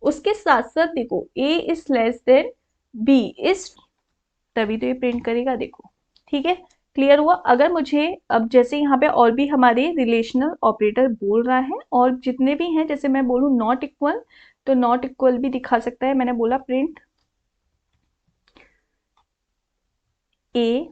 S1: उसके साथ साथ देखो a is less then b is, तभी तो ये प्रिंट करेगा, देखो ठीक है। क्लियर हुआ। अगर मुझे अब जैसे यहाँ पे और भी हमारे रिलेशनल ऑपरेटर बोल रहा है और जितने भी हैं, जैसे मैं बोलूँ नॉट इक्वल, तो नॉट इक्वल भी दिखा सकता है। मैंने बोला print A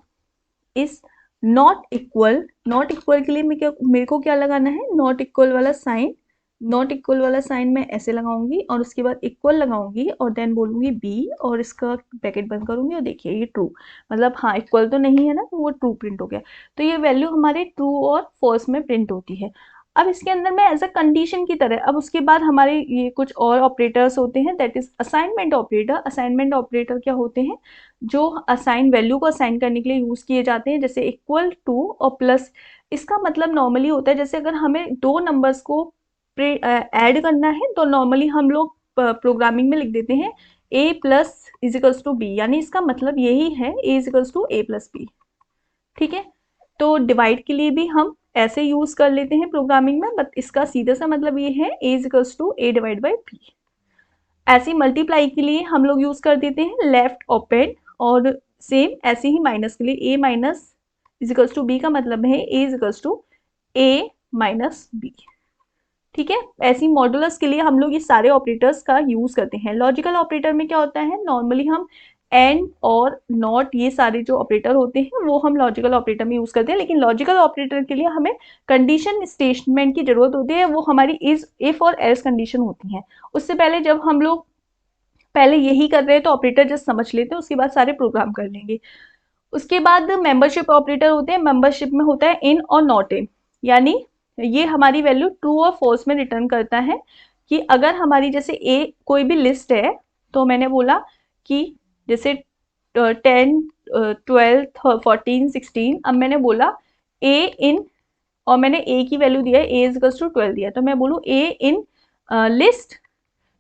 S1: is not equal, not equal के लिए मेरे को क्या लगाना है, नॉट इक्वल वाला साइन, नॉट इक्वल वाला साइन मैं ऐसे लगाऊंगी और उसके बाद इक्वल लगाऊंगी और देन बोलूंगी बी और इसका ब्रैकेट बंद करूंगी और देखिए ये ट्रू, मतलब हाँ इक्वल तो नहीं है ना, तो वो ट्रू प्रिंट हो गया। तो ये वैल्यू हमारे ट्रू और फॉल्स में प्रिंट होती है। अब इसके अंदर में एज अ कंडीशन की तरह, अब उसके बाद हमारे ये कुछ और ऑपरेटर्स होते हैं, that is assignment operator. Assignment operator क्या होते हैं, जो असाइन वैल्यू को असाइन करने के लिए यूज किए जाते हैं, जैसे इक्वल टू और प्लस। इसका मतलब नॉर्मली होता है, जैसे अगर हमें दो नंबर्स को ऐड करना है तो नॉर्मली हम लोग प्रोग्रामिंग में लिख देते हैं a plus equals to B, यानी इसका मतलब यही है a equals to a plus B. ठीक है, तो डिवाइड के लिए भी हम ऐसे यूज कर लेते हैं प्रोग्रामिंग में, बट इसका सीधा सा मतलब ये है a equals to a divide by b। ऐसी मल्टीप्लाई के लिए हम लोग यूज कर देते हैं लेफ्ट ओपन, और सेम ऐसे ही माइनस के लिए a minus equals to B का मतलब है a equals to a minus B. ठीक है, ऐसी मॉडुलस के लिए हम लोग ये सारे ऑपरेटर्स का यूज करते हैं। लॉजिकल ऑपरेटर में क्या होता है, नॉर्मली हम एंड और नॉट, ये सारे जो ऑपरेटर होते हैं वो हम लॉजिकल ऑपरेटर में यूज करते हैं, लेकिन लॉजिकल ऑपरेटर के लिए हमें कंडीशन स्टेटमेंट की जरूरत होती है, वो हमारी इज इफ और एल्स कंडीशन होती है। उससे पहले जब हम लोग पहले यही कर रहे हैं तो ऑपरेटर जस्ट समझ लेते हैं, उसके बाद सारे प्रोग्राम कर लेंगे। उसके बाद मेंबरशिप ऑपरेटर होते हैं। मेंबरशिप में होता है इन और नॉट इन, यानी ये हमारी वैल्यू ट्रू और फॉल्स में रिटर्न करता है कि अगर हमारी जैसे ए कोई भी लिस्ट है, तो मैंने बोला कि जैसे 10 12 14 16, अब मैंने बोला ए इन, और मैंने ए की वैल्यू दिया है ए इज टू 12 दिया, तो मैं बोलूँ ए इन लिस्ट,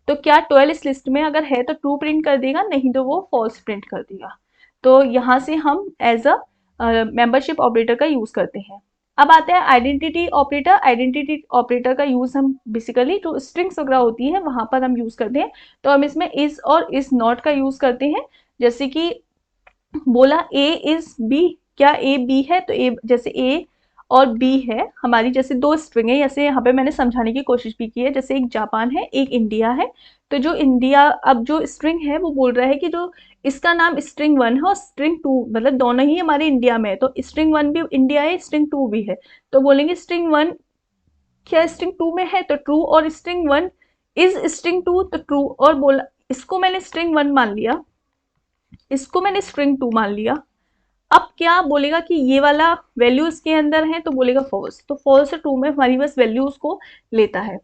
S1: तो क्या 12 इस लिस्ट में अगर है तो ट्रू प्रिंट कर देगा, नहीं तो वो फॉल्स प्रिंट कर देगा। तो यहाँ से हम एज अ मेंबरशिप ऑपरेटर का यूज करते हैं। अब आते हैं आइडेंटिटी ऑपरेटर। आइडेंटिटी ऑपरेटर का यूज हम बेसिकली जो स्ट्रिंग्स वगैरह होती है वहां पर हम यूज करते हैं। तो हम इसमें इज और इज नॉट का यूज करते हैं। जैसे कि बोला ए इज बी, क्या ए बी है, तो ए जैसे ए और बी है हमारी, जैसे दो स्ट्रिंग है, जैसे यहाँ पे मैंने समझाने की कोशिश भी की है, जैसे एक जापान है एक इंडिया है। तो जो इंडिया, अब जो स्ट्रिंग है वो बोल रहा है कि जो इसका नाम स्ट्रिंग वन है और स्ट्रिंग टू, मतलब दोनों ही हमारे इंडिया में है, तो स्ट्रिंग वन भी इंडिया है स्ट्रिंग टू भी है, तो बोलेंगे स्ट्रिंग वन क्या स्ट्रिंग टू में है तो ट्रू, और string one is string two तो ट्रू। और बोला इसको मैंने स्ट्रिंग वन मान लिया, इसको मैंने स्ट्रिंग टू मान लिया, अब क्या बोलेगा कि ये वाला वैल्यू इसके अंदर है तो बोलेगा फॉल्स, तो फॉल्स से ट्रू में हमारी बस वैल्यू उसको लेता है।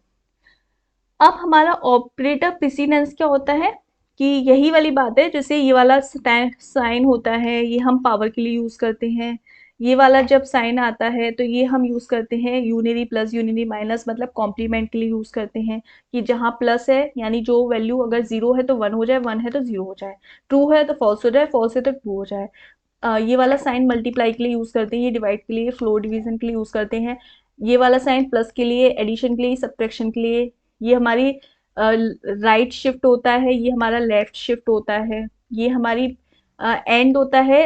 S1: अब हमारा ऑपरेटर प्रेसिडेंस क्या होता है, कि यही वाली बात है, जैसे ये वाला साइन होता है ये हम पावर के लिए यूज करते हैं, ये वाला जब साइन आता है तो ये हम यूज करते हैं यूनिरी प्लस यूनिरी माइनस, मतलब कॉम्प्लीमेंट के लिए यूज करते हैं, कि जहाँ प्लस है यानी जो वैल्यू अगर जीरो है तो वन हो जाए, वन है तो जीरो हो जाए, ट्रू है तो फॉल्स हो जाए, फॉल्स है तो ट्रू हो जाए। ये वाला साइन मल्टीप्लाई के लिए यूज करते हैं, ये डिवाइड के लिए, फ्लोर डिवीजन के लिए यूज करते हैं, ये वाला साइन प्लस के लिए, एडिशन के लिए, सब्ट्रैक्शन के लिए, ये हमारी राइट शिफ्ट होता है, ये हमारा लेफ्ट शिफ्ट होता है, ये हमारी एंड होता है।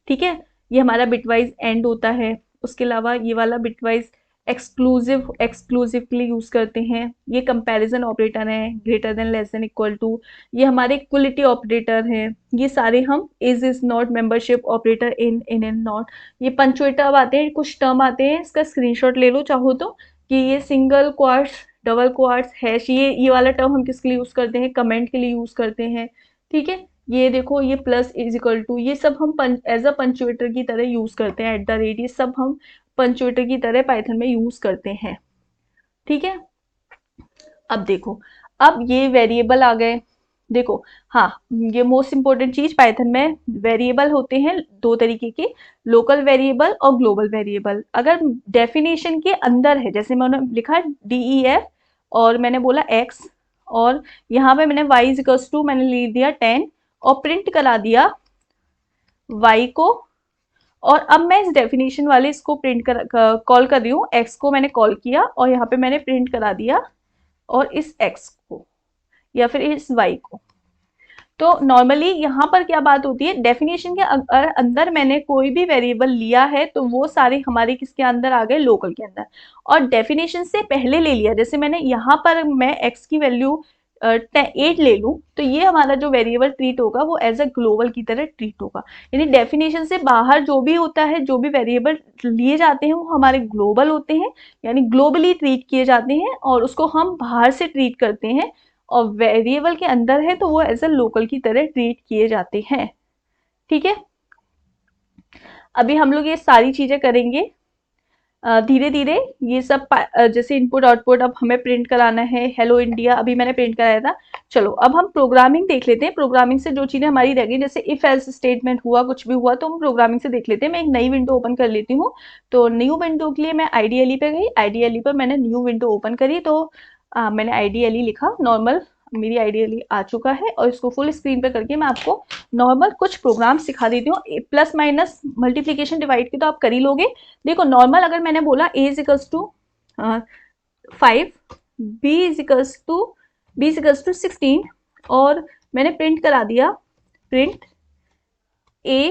S1: ठीक है, ये हमारा बिटवाइज एंड होता है। उसके अलावा ये वाला बिटवाइज एक्सक्लूसिव, एक्सक्लूसिव के लिए यूज करते हैं। ये कंपैरिजन ऑपरेटर है, greater than less than equal to, ये हमारे इक्वलिटी ऑपरेटर है। ये सारे हम is not, membership operator in in and not, ये पंचुएटर अब आते हैं, कुछ टर्म आते हैं, इसका स्क्रीनशॉट ले लो चाहो तो, कि ये single quartz, double quartz, hash, ये वाला टर्म हम किसके लिए यूज करते हैं, कमेंट के लिए यूज करते हैं। ठीक है, ये देखो ये प्लस इज इक्वल टू, ये सब हम एज अ पंचुएटर की तरह यूज करते हैं, एट द रेट, ये सब हम पंचुएटर की तरह पाइथन में यूज करते हैं। ठीक है, अब देखो, अब ये वेरिएबल आ गए। देखो हाँ, ये मोस्ट इंपॉर्टेंट चीज, पाइथन में वेरिएबल होते हैं दो तरीके के, लोकल वेरिएबल और ग्लोबल वेरिएबल। अगर डेफिनेशन के अंदर है, जैसे मैंने लिखा DEF और मैंने बोला x, और यहाँ पे मैंने y इक्वल्स टू मैंने लिख दिया 10 और प्रिंट करा दिया y को, और अब मैं इस डेफिनेशन वाले इसको प्रिंट कॉल कर रही हूँ, x को मैंने कॉल किया और यहाँ पे मैंने प्रिंट करा दिया और इस x को या फिर इस y को। तो नॉर्मली यहाँ पर क्या बात होती है, डेफिनेशन के अगर अंदर मैंने कोई भी वेरिएबल लिया है तो वो सारे हमारे किसके अंदर आ गए, लोकल के अंदर। और डेफिनेशन से पहले ले लिया, जैसे मैंने यहाँ पर मैं x की वैल्यू 8 ले लूँ, तो ये हमारा जो वेरिएबल ट्रीट होगा वो एज अ ग्लोबल की तरह ट्रीट होगा। यानी डेफिनेशन से बाहर जो भी होता है, जो भी वेरिएबल लिए जाते हैं वो हमारे ग्लोबल होते हैं, यानी ग्लोबली ट्रीट किए जाते हैं, और उसको हम बाहर से ट्रीट करते हैं। और वेरिएबल के अंदर है तो वो एज अ लोकल की तरह ट्रीट किए जाते हैं। ठीक है, अभी हम लोग ये सारी चीजें करेंगे धीरे धीरे। ये सब जैसे इनपुट आउटपुट अब हमें प्रिंट कराना है, हेलो इंडिया अभी मैंने प्रिंट कराया था। चलो अब हम प्रोग्रामिंग देख लेते हैं, प्रोग्रामिंग से जो चीजें हमारी रह गई, जैसे इफ एल्स स्टेटमेंट हुआ, कुछ भी हुआ, तो हम प्रोग्रामिंग से देख लेते हैं। मैं एक नई विंडो ओपन कर लेती हूँ। तो न्यू विंडो के लिए मैं आईडीएलई पे गई, आईडीएलई पर मैंने न्यू विंडो ओपन करी, तो मैंने आईडीएलई लिखा नॉर्मल, मेरी आईडीएलई आ चुका है, और इसको फुल स्क्रीन पे करके मैं आपको नॉर्मल कुछ प्रोग्राम सिखा देती हूँ। प्लस माइनस मल्टीप्लीकेशन डिवाइड की तो आप कर ही लोगे। देखो नॉर्मल अगर मैंने बोला a equals to 5, b equals to 16, और मैंने प्रिंट करा दिया प्रिंट a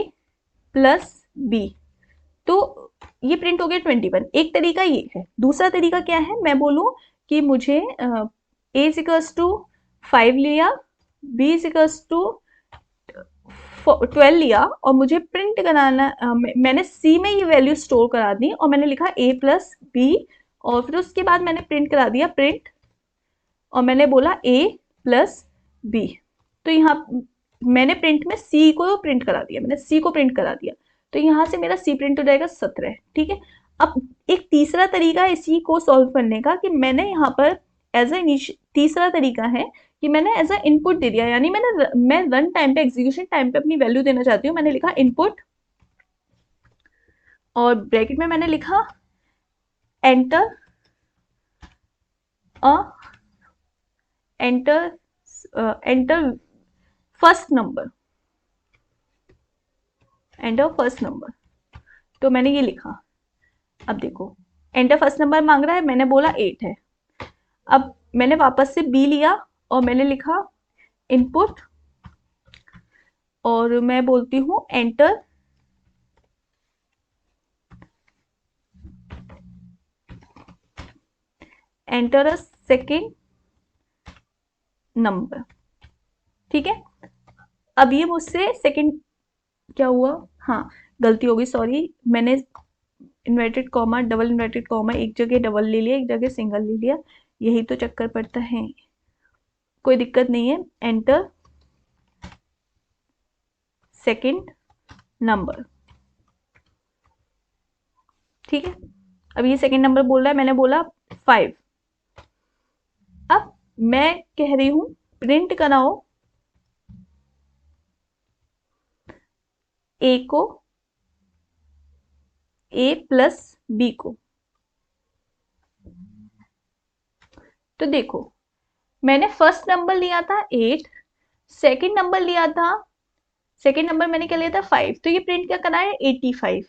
S1: प्लस b, तो ये प्रिंट हो गया 21। एक तरीका ये है। दूसरा तरीका क्या है, मैं बोलूं कि मुझे a इजिकल्स टू 5 लिया, b इजिकल्स टू 12 लिया, और मुझे प्रिंट कराना, मैंने सी में ये वैल्यू स्टोर करा दी, और मैंने लिखा a प्लस बी, और फिर उसके बाद मैंने प्रिंट करा दिया प्रिंट, और मैंने बोला a प्लस बी। तो यहाँ मैंने प्रिंट में c को प्रिंट करा दिया, मैंने c को प्रिंट करा दिया, तो यहाँ से मेरा c प्रिंट हो जाएगा 17। ठीक है, अब एक तीसरा तरीका है इसी को सॉल्व करने का, कि मैंने यहाँ पर एज ए तीसरा तरीका है कि मैंने एज अ इनपुट दे दिया, यानी मैं रन टाइम पे, एग्जीक्यूशन टाइम पे अपनी वैल्यू देना चाहती हूँ। मैंने लिखा इनपुट, और ब्रैकेट में मैंने लिखा enter a enter enter first number, enter first number, तो मैंने ये लिखा। अब देखो एंटर फर्स्ट नंबर मांग रहा है, मैंने बोला 8 है। अब मैंने वापस से बी लिया, और मैंने लिखा इनपुट, और मैं बोलती हूँ enter enter a second number. ठीक है, अब ये मुझसे सेकेंड क्या हुआ, हाँ गलती हो गई, सॉरी, मैंने inverted comma double inverted comma एक जगह डबल ले लिया, एक जगह सिंगल ले लिया, यही तो चक्कर पड़ता है। कोई दिक्कत नहीं है, एंटर सेकेंड नंबर। ठीक है, अब ये सेकेंड नंबर बोल रहा है, मैंने बोला 5। अब मैं कह रही हूं प्रिंट कराओ ए को, ए प्लस बी को। तो देखो मैंने फर्स्ट नंबर लिया था 8, सेकेंड नंबर लिया था, सेकेंड नंबर मैंने क्या लिया था 5, तो ये प्रिंट क्या करा है 85।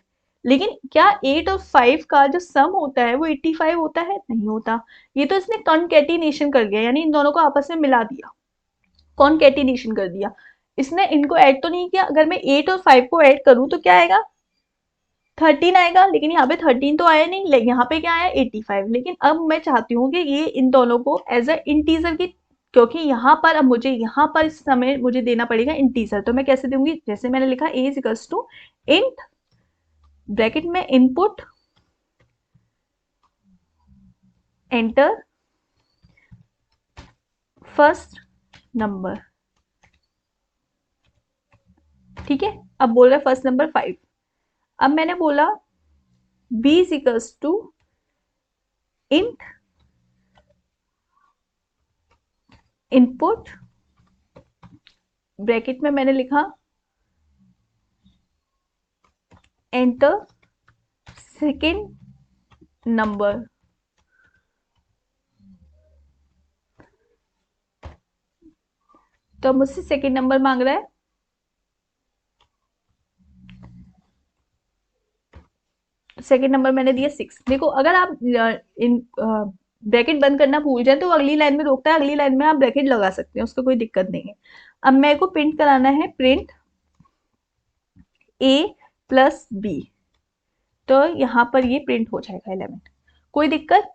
S1: लेकिन क्या 8 और 5 का जो सम होता है वो 85 होता है? नहीं होता। ये तो इसने कॉन्केटिनेशन कर दिया, यानी इन दोनों को आपस में मिला दिया, कॉन्केटिनेशन कर दिया। इसने इनको ऐड तो नहीं किया। अगर मैं 8 और 5 को ऐड करूं तो क्या आएगा, 13 आएगा, लेकिन यहाँ पे 13 तो आया नहीं, यहाँ पे क्या आया 85। लेकिन अब मैं चाहती हूँ कि ये इन दोनों को एज अ इंटीजर की, क्योंकि यहाँ पर अब मुझे यहाँ पर इस समय मुझे देना पड़ेगा इंटीजर, तो मैं कैसे दूंगी, जैसे मैंने लिखा a equals to int, bracket में इनपुट, एंटर फर्स्ट नंबर। ठीक है, अब बोल रहा है फर्स्ट नंबर 5। अब मैंने बोला b equals to int input, bracket में मैंने लिखा एंटर सेकेंड नंबर। तो मुझसे सेकेंड नंबर मांग रहा है, सेकेंड नंबर मैंने दिया 6। देखो अगर आप इन ब्रैकेट बंद करना भूल जाए तो अगली लाइन में रोकता है, अगली लाइन में आप ब्रैकेट लगा सकते हैं, उसका कोई दिक्कत नहीं है। अब मेरे को प्रिंट कराना है प्रिंट a प्लस बी, तो यहाँ पर ये प्रिंट हो जाएगा 11। कोई दिक्कत?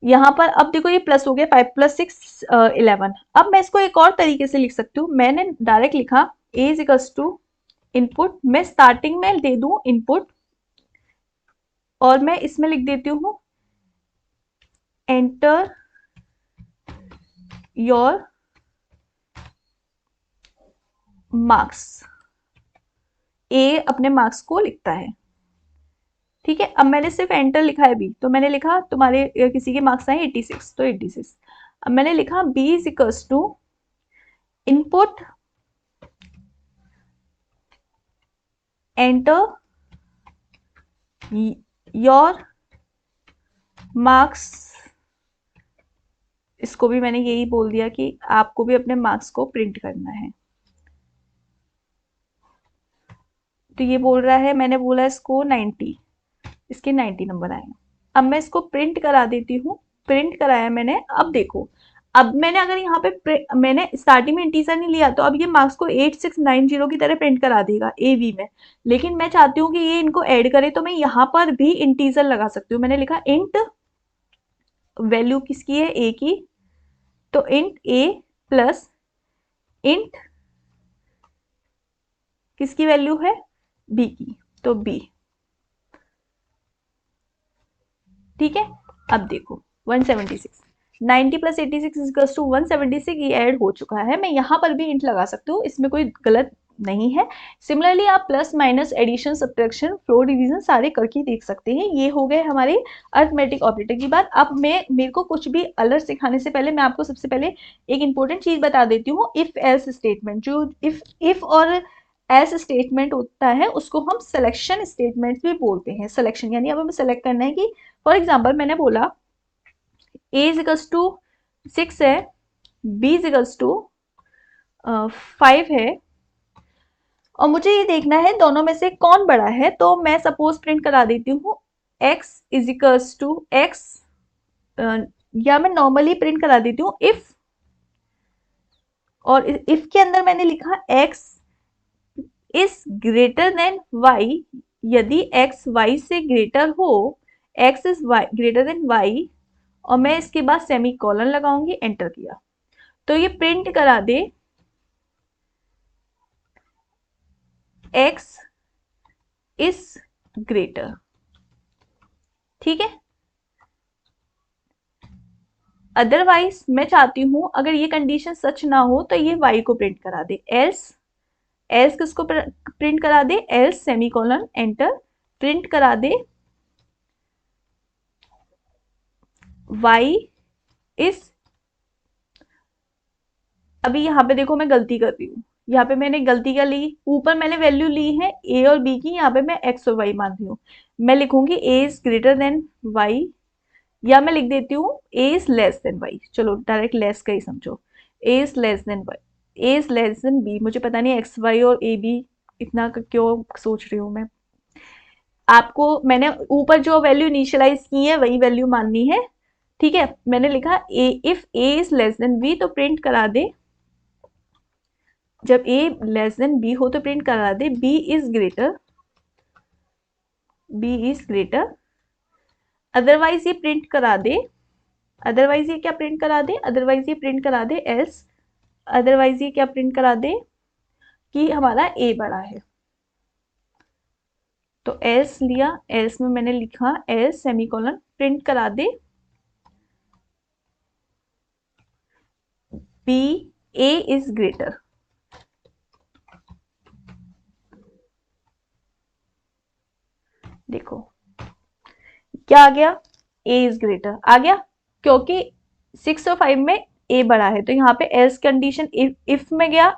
S1: यहाँ पर अब देखो ये प्लस हो गया, 5 प्लस 6 11। अब मैं इसको एक और तरीके से लिख सकती हूँ, मैंने डायरेक्ट लिखा a is equals to input, मैं स्टार्टिंग में दे दूं इनपुट और मैं इसमें लिख देती हूँ एंटर योर मार्क्स। ए अपने मार्क्स को लिखता है, ठीक है। अब मैंने सिर्फ एंटर लिखा है बी, तो मैंने लिखा तुम्हारे किसी के मार्क्स आए 86, तो 86। अब मैंने लिखा B is equals to input enter your marks. इसको भी मैंने यही बोल दिया कि आपको भी अपने मार्क्स को प्रिंट करना है। तो ये बोल रहा है, मैंने बोला इसको 90, इसके 90 नंबर आए। अब मैं इसको प्रिंट करा देती हूँ, प्रिंट कराया मैंने। अब देखो, अब मैंने अगर यहाँ पे मैंने स्टार्टिंग में इंटीजर नहीं लिया तो अब ये मार्क्स को 8690 की तरह प्रिंट करा देगा ए वी में, लेकिन मैं चाहती हूँ कि ये इनको ऐड करे, तो मैं यहाँ पर भी इंटीजर लगा सकती हूँ। मैंने लिखा इंट वैल्यू किसकी है, ए की, तो इंट ए प्लस इंट किसकी वैल्यू है, बी की, तो बी, ठीक है। अब देखो 176, 90 प्लस 86 इक्वल्स टू 176, ये ऐड हो चुका है। मैं यहाँ पर भी इंट लगा सकती हूँ, इसमें कोई गलत नहीं है। सिमिलरली आप plus minus addition subtraction floor division सारे करके देख सकते हैं। ये हो गए हमारे अरिथमेटिक ऑपरेटर की बात। अब मेरे को कुछ भी अलग सिखाने से पहले मैं आपको सबसे पहले एक इंपॉर्टेंट चीज बता देती हूँ, इफ एल्स स्टेटमेंट। जो इफ और एल्स स्टेटमेंट होता है उसको हम सिलेक्शन स्टेटमेंट भी बोलते हैं। सिलेक्शन यानी अब हमें सेलेक्ट करना है कि फॉर एग्जाम्पल मैंने बोला a इज इक्वल्स टू 6 है, b इज इक्वल्स टू 5 है, और मुझे ये देखना है दोनों में से कौन बड़ा है। तो मैं सपोज प्रिंट करा देती हूँ x is equals to x, या मैं नॉर्मली प्रिंट करा देती हूँ इफ, और इफ के अंदर मैंने लिखा x is greater then y, यदि x y से ग्रेटर हो, x is greater then y, और मैं इसके बाद सेमी कॉलन लगाऊंगी, एंटर किया, तो ये प्रिंट करा दे x इज ग्रेटर, ठीक है। अदरवाइज मैं चाहती हूं अगर ये कंडीशन सच ना हो तो ये y को प्रिंट करा दे, एल्स, एल्स किसको प्रिंट करा दे, else semicolon enter, print करा दे y इज, अभी यहाँ पे देखो मैं गलती कर रही हूँ, यहाँ पे मैंने गलती क्या ली, ऊपर मैंने वैल्यू ली है a और b की, यहाँ पे मैं x और y मान रही हूँ। मैं लिखूंगी a is greater then y, या मैं लिख देती हूँ a is less then y, चलो डायरेक्ट लेस का ही समझो, a is less then y, a is less then b। मुझे पता नहीं x y और a b इतना क्यों सोच रही हूँ मैं, आपको मैंने ऊपर जो वैल्यू इनिशियलाइज की है वही वैल्यू माननी है, ठीक है। मैंने लिखा a if a is less then b, तो प्रिंट करा दे, जब a लेस देन b हो तो प्रिंट करा दे b is greater, b is greater. Otherwise ये प्रिंट करा दे, अदरवाइज ये क्या प्रिंट करा दे, अदरवाइज ये प्रिंट करा दे एल्स, अदरवाइज ये क्या प्रिंट करा दे कि हमारा a बड़ा है, तो एल्स लिया, एल्स में मैंने लिखा एल्स सेमीकोलन, प्रिंट करा दे b a इज ग्रेटर, देखो क्या आ गया, a इज ग्रेटर आ गया, क्योंकि 6 और 5 में a बड़ा है, तो यहाँ पे एल्स कंडीशन, इफ में गया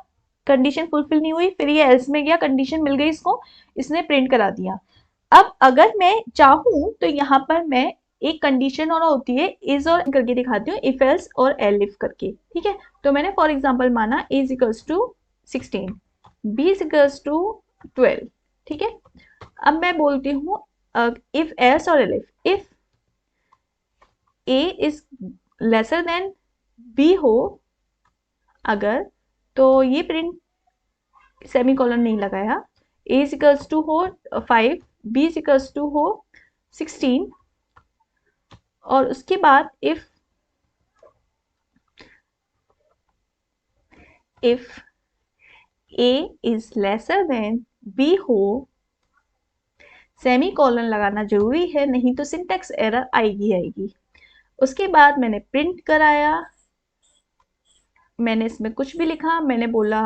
S1: कंडीशन फुलफिल नहीं हुई, फिर ये एल्स में गया कंडीशन मिल गई इसको, इसने प्रिंट करा दिया। अब अगर मैं चाहूं तो यहाँ पर मैं एक कंडीशन और होती है इज और करके दिखाती हूँ, इफ एल्स और एल इफ करके, ठीक है। तो मैंने फॉर एग्जाम्पल माना a is equals to 16, b is equals to 12, ठीक है। अब मैं बोलती हूँ इफ एल्स और elif a is lesser than b हो अगर, तो ये प्रिंट सेमी कॉलन नहीं लगाया, a इक्वल्स टू हो 5, b इक्वल्स टू हो 16, और उसके बाद if a is lesser than b हो, सेमी कॉलन लगाना जरूरी है, नहीं तो सिंटैक्स एरर आएगी। उसके बाद मैंने प्रिंट कराया, मैंने इसमें कुछ भी लिखा, मैंने बोला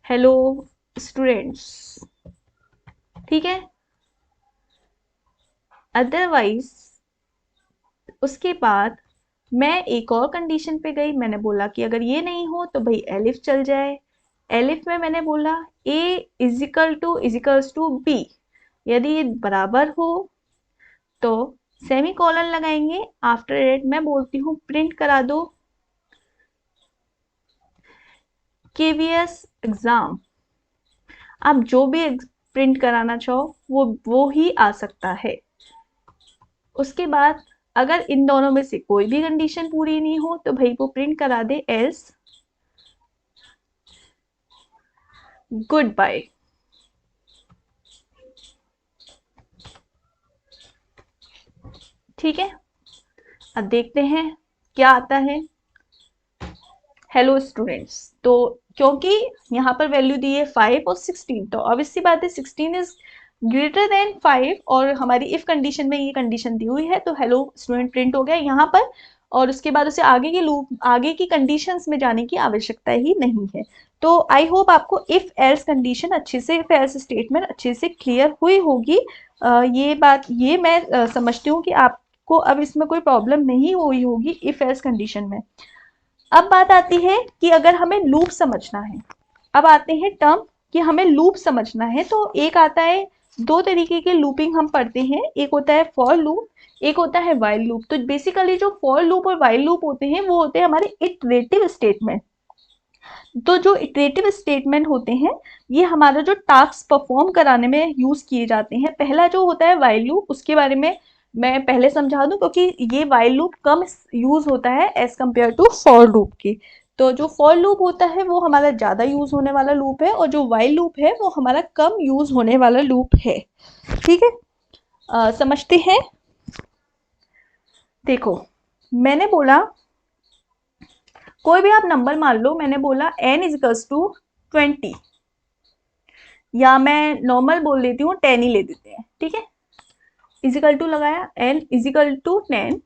S1: हेलो स्टूडेंट्स, ठीक है। अदरवाइज उसके बाद मैं एक और कंडीशन पे गई, मैंने बोला कि अगर ये नहीं हो तो भाई एलिफ चल जाए। एलिफ में मैंने बोला a इजिकल्स टू b, यदि ये बराबर हो तो सेमी कॉलन लगाएंगे, आफ्टर इट मैं बोलती हूँ प्रिंट करा दो केवीएस एग्जाम। आप जो भी प्रिंट कराना चाहो वो ही आ सकता है। उसके बाद अगर इन दोनों में से कोई भी कंडीशन पूरी नहीं हो तो भाई वो प्रिंट करा दे एल्स गुड बाय। ठीक है, अब देखते हैं क्या आता है। हेलो स्टूडेंट्स, तो क्योंकि यहाँ पर वैल्यू दी है 5 और 16, तो ऑब्वियस सी बात है 16 इज ग्रेटर देन 5, और हमारी इफ कंडीशन में ये कंडीशन दी हुई है, तो हेलो स्टूडेंट प्रिंट हो गया यहाँ पर। और उसके बाद उसे आगे के लूप, आगे की कंडीशंस में जाने की आवश्यकता ही नहीं है। तो आई होप आपको इफ एल्स कंडीशन अच्छे से, इफ एल्स स्टेटमेंट अच्छे से क्लियर हुई होगी। ये बात, ये मैं समझती हूँ कि आपको अब इसमें कोई प्रॉब्लम नहीं हुई होगी इफ एल्स कंडीशन में। अब बात आती है कि अगर हमें लूप समझना है, अब आते हैं टर्म कि हमें लूप समझना है। तो एक आता है, दो तरीके के लूपिंग हम पढ़ते हैं, एक होता है फॉर लूप, एक होता है वाइल लूप। तो बेसिकली जो फॉर लूप और वाइल लूप होते हैं वो होते हैं हमारे इटरेटिव स्टेटमेंट। तो जो इटरेटिव स्टेटमेंट होते हैं ये हमारा जो टास्क परफॉर्म कराने में यूज किए जाते हैं। पहला जो होता है वाइल लूप, उसके बारे में मैं पहले समझा दूं, क्योंकि ये वाइल लूप कम यूज होता है as compare to for loop के। तो जो फॉर लूप होता है वो हमारा ज्यादा यूज होने वाला लूप है, और जो वाइल लूप है वो हमारा कम यूज होने वाला लूप है। ठीक है, समझते हैं। देखो, मैंने बोला कोई भी आप नंबर मान लो, मैंने बोला n इजिकल्स टू 20, या मैं नॉर्मल बोल देती हूँ 10 ही ले देते हैं, ठीक है। इजिकल टू लगाया, n इजिकल टू 10,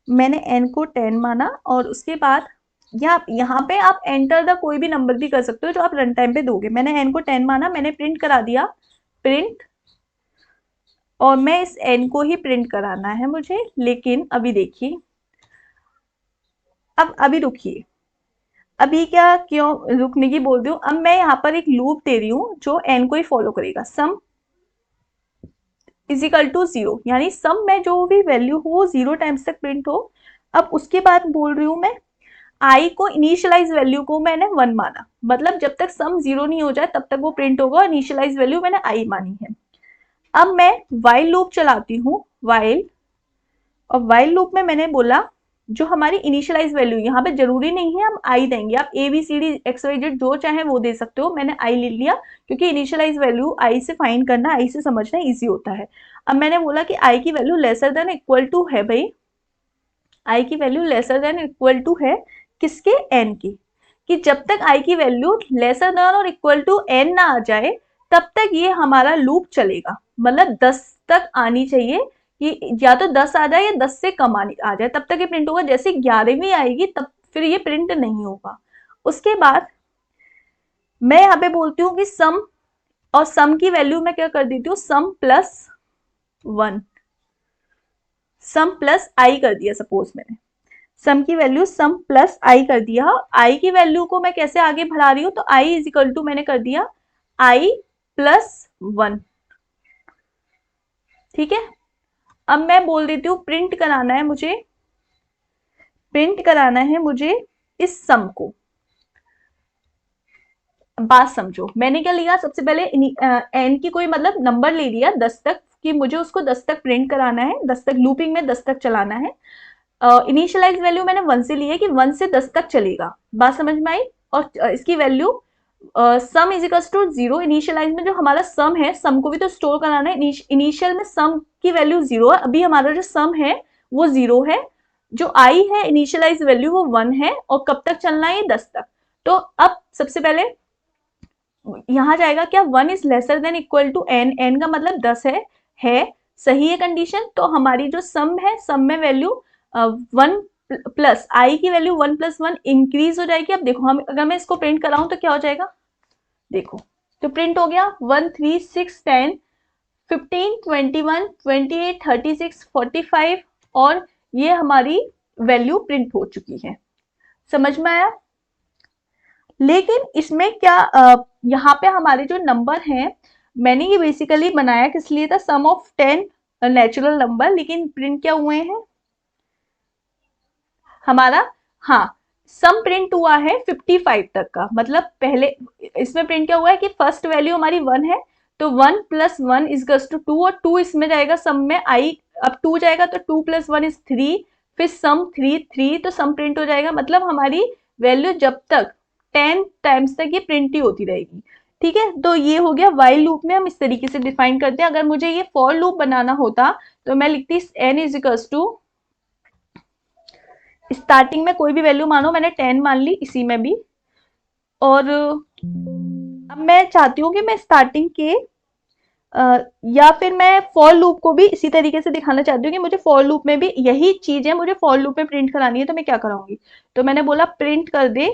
S1: मैंने n को 10 माना, और उसके बाद यहाँ पे आप एंटर द कोई भी नंबर भी कर सकते हो जो आप रन टाइम पे दोगे। मैंने n को 10 माना, मैंने प्रिंट करा दिया, प्रिंट, और मैं इस n को ही प्रिंट कराना है मुझे। लेकिन अभी देखिए, अब अभी रुकिए, अभी क्या क्यों रुकने की बोल रही हूँ, अब मैं यहाँ पर एक लूप दे रही हूँ जो n को ही फॉलो करेगा। सम इजिकल टू 0, यानी सम में जो भी वैल्यू हो वो 0 टाइम्स तक प्रिंट हो। अब उसके बाद बोल रही हूँ मैं i को, इनिशियलाइज वैल्यू को मैंने 1 माना, मतलब जब तक सम 0 नहीं हो जाए तब तक वो प्रिंट होगा, इनिशियलाइज वैल्यू मैंने i मानी है। अब मैं वाइल लूप चलाती हूँ, वाइल, और वाइल लूप में मैंने बोला जो हमारी इनिशियलाइज वैल्यू, यहाँ पे जरूरी नहीं है हम आई देंगे, आप A B C D X Y Z जो चाहे वो दे सकते हो, मैंने आई ले लिया क्योंकि इनिशियलाइज वैल्यू आई से फाइंड करना, आई से समझना इजी होता है। अब मैंने बोला कि आई की value lesser than equal to है, भाई आई की value lesser than equal to है किसके, एन की, कि जब तक आई की वैल्यू लेसर देन और इक्वल टू एन ना आ जाए तब तक ये हमारा लूप चलेगा, मतलब 10 तक आनी चाहिए, कि या तो 10 आ जाए या 10 से कम आ जाए तब तक ये प्रिंट होगा। जैसे 11वीं आएगी तब फिर ये प्रिंट नहीं होगा। उसके बाद मैं यहाँ पे बोलती हूँ कि सम, और सम की वैल्यू मैं क्या कर देती हूँ, सम प्लस 1, सम प्लस आई कर दिया। सपोज मैंने सम की वैल्यू सम प्लस आई कर दिया, आई की वैल्यू को मैं कैसे आगे बढ़ा रही हूँ, तो आई इज इक्वल टू मैंने कर दिया आई प्लस 1, ठीक है। अब मैं बोल देती हूँ प्रिंट कराना है मुझे, प्रिंट कराना है मुझे इस सम को। बात समझो, मैंने क्या लिया, सबसे पहले एन की कोई मतलब नंबर ले लिया 10 तक, कि मुझे उसको 10 तक प्रिंट कराना है, 10 तक लूपिंग में 10 तक चलाना है। इनिशियलाइज वैल्यू मैंने 1 से ली है कि 1 से 10 तक चलेगा, बात समझ में आई। और इसकी value sum is equals to 0। Initialize में जो हमारा सम है, सम को भी तो स्टोर कराना है। इनिशियल में सम की वैल्यू 0 है, अभी हमारा जो सम है वो 0 है। जो आई है इनिशियलाइज वैल्यू वो 1 है, और कब तक चलना है, ये 10 तक। तो अब सबसे पहले यहां जाएगा क्या, 1 is lesser than equal to N, N का मतलब 10 है सही है कंडीशन। तो हमारी जो सम है, सम में वैल्यू 1 प्लस आई की वैल्यू 1 + 1 इंक्रीज हो जाएगी। अब देखो हम अगर मैं इसको प्रिंट कराऊं तो क्या हो जाएगा, देखो तो प्रिंट हो गया 1 3 6 10 15 21 28 36 45, और ये हमारी वैल्यू प्रिंट हो चुकी है। समझ में आया। लेकिन इसमें क्या यहाँ पे हमारे जो नंबर हैं, मैंने ये बेसिकली बनाया किस लिए था, सम ऑफ 10 नेचुरल नंबर, लेकिन प्रिंट क्या हुए हैं हमारा, हाँ सम प्रिंट हुआ है 55 तक का। मतलब पहले इसमें प्रिंट क्या हुआ है कि फर्स्ट वैल्यू हमारी 1 है, तो 1 + 1 इज टू 2, और 2 इसमें जाएगा सम में, आई अब 2 जाएगा तो 2 + 1 इज 3, फिर सम 3 3, तो सम प्रिंट हो जाएगा। मतलब हमारी वैल्यू जब तक 10 टाइम्स तक ये प्रिंट ही होती रहेगी। ठीक है, तो ये हो गया वाइल लूप में हम इस तरीके से डिफाइन करते हैं। अगर मुझे ये फॉर लूप बनाना होता तो मैं लिखती n is equals to, starting में कोई भी वैल्यू मानो, मैंने 10 मान ली इसी में भी, और अब मैं चाहती हूँ कि मैं स्टार्टिंग के या फिर मैं फॉर लूप को भी इसी तरीके से दिखाना चाहती हूँ कि मुझे फॉर लूप में भी यही चीज है, मुझे फॉर लूप में प्रिंट करानी है। तो मैं क्या कराऊंगी, तो मैंने बोला प्रिंट कर दे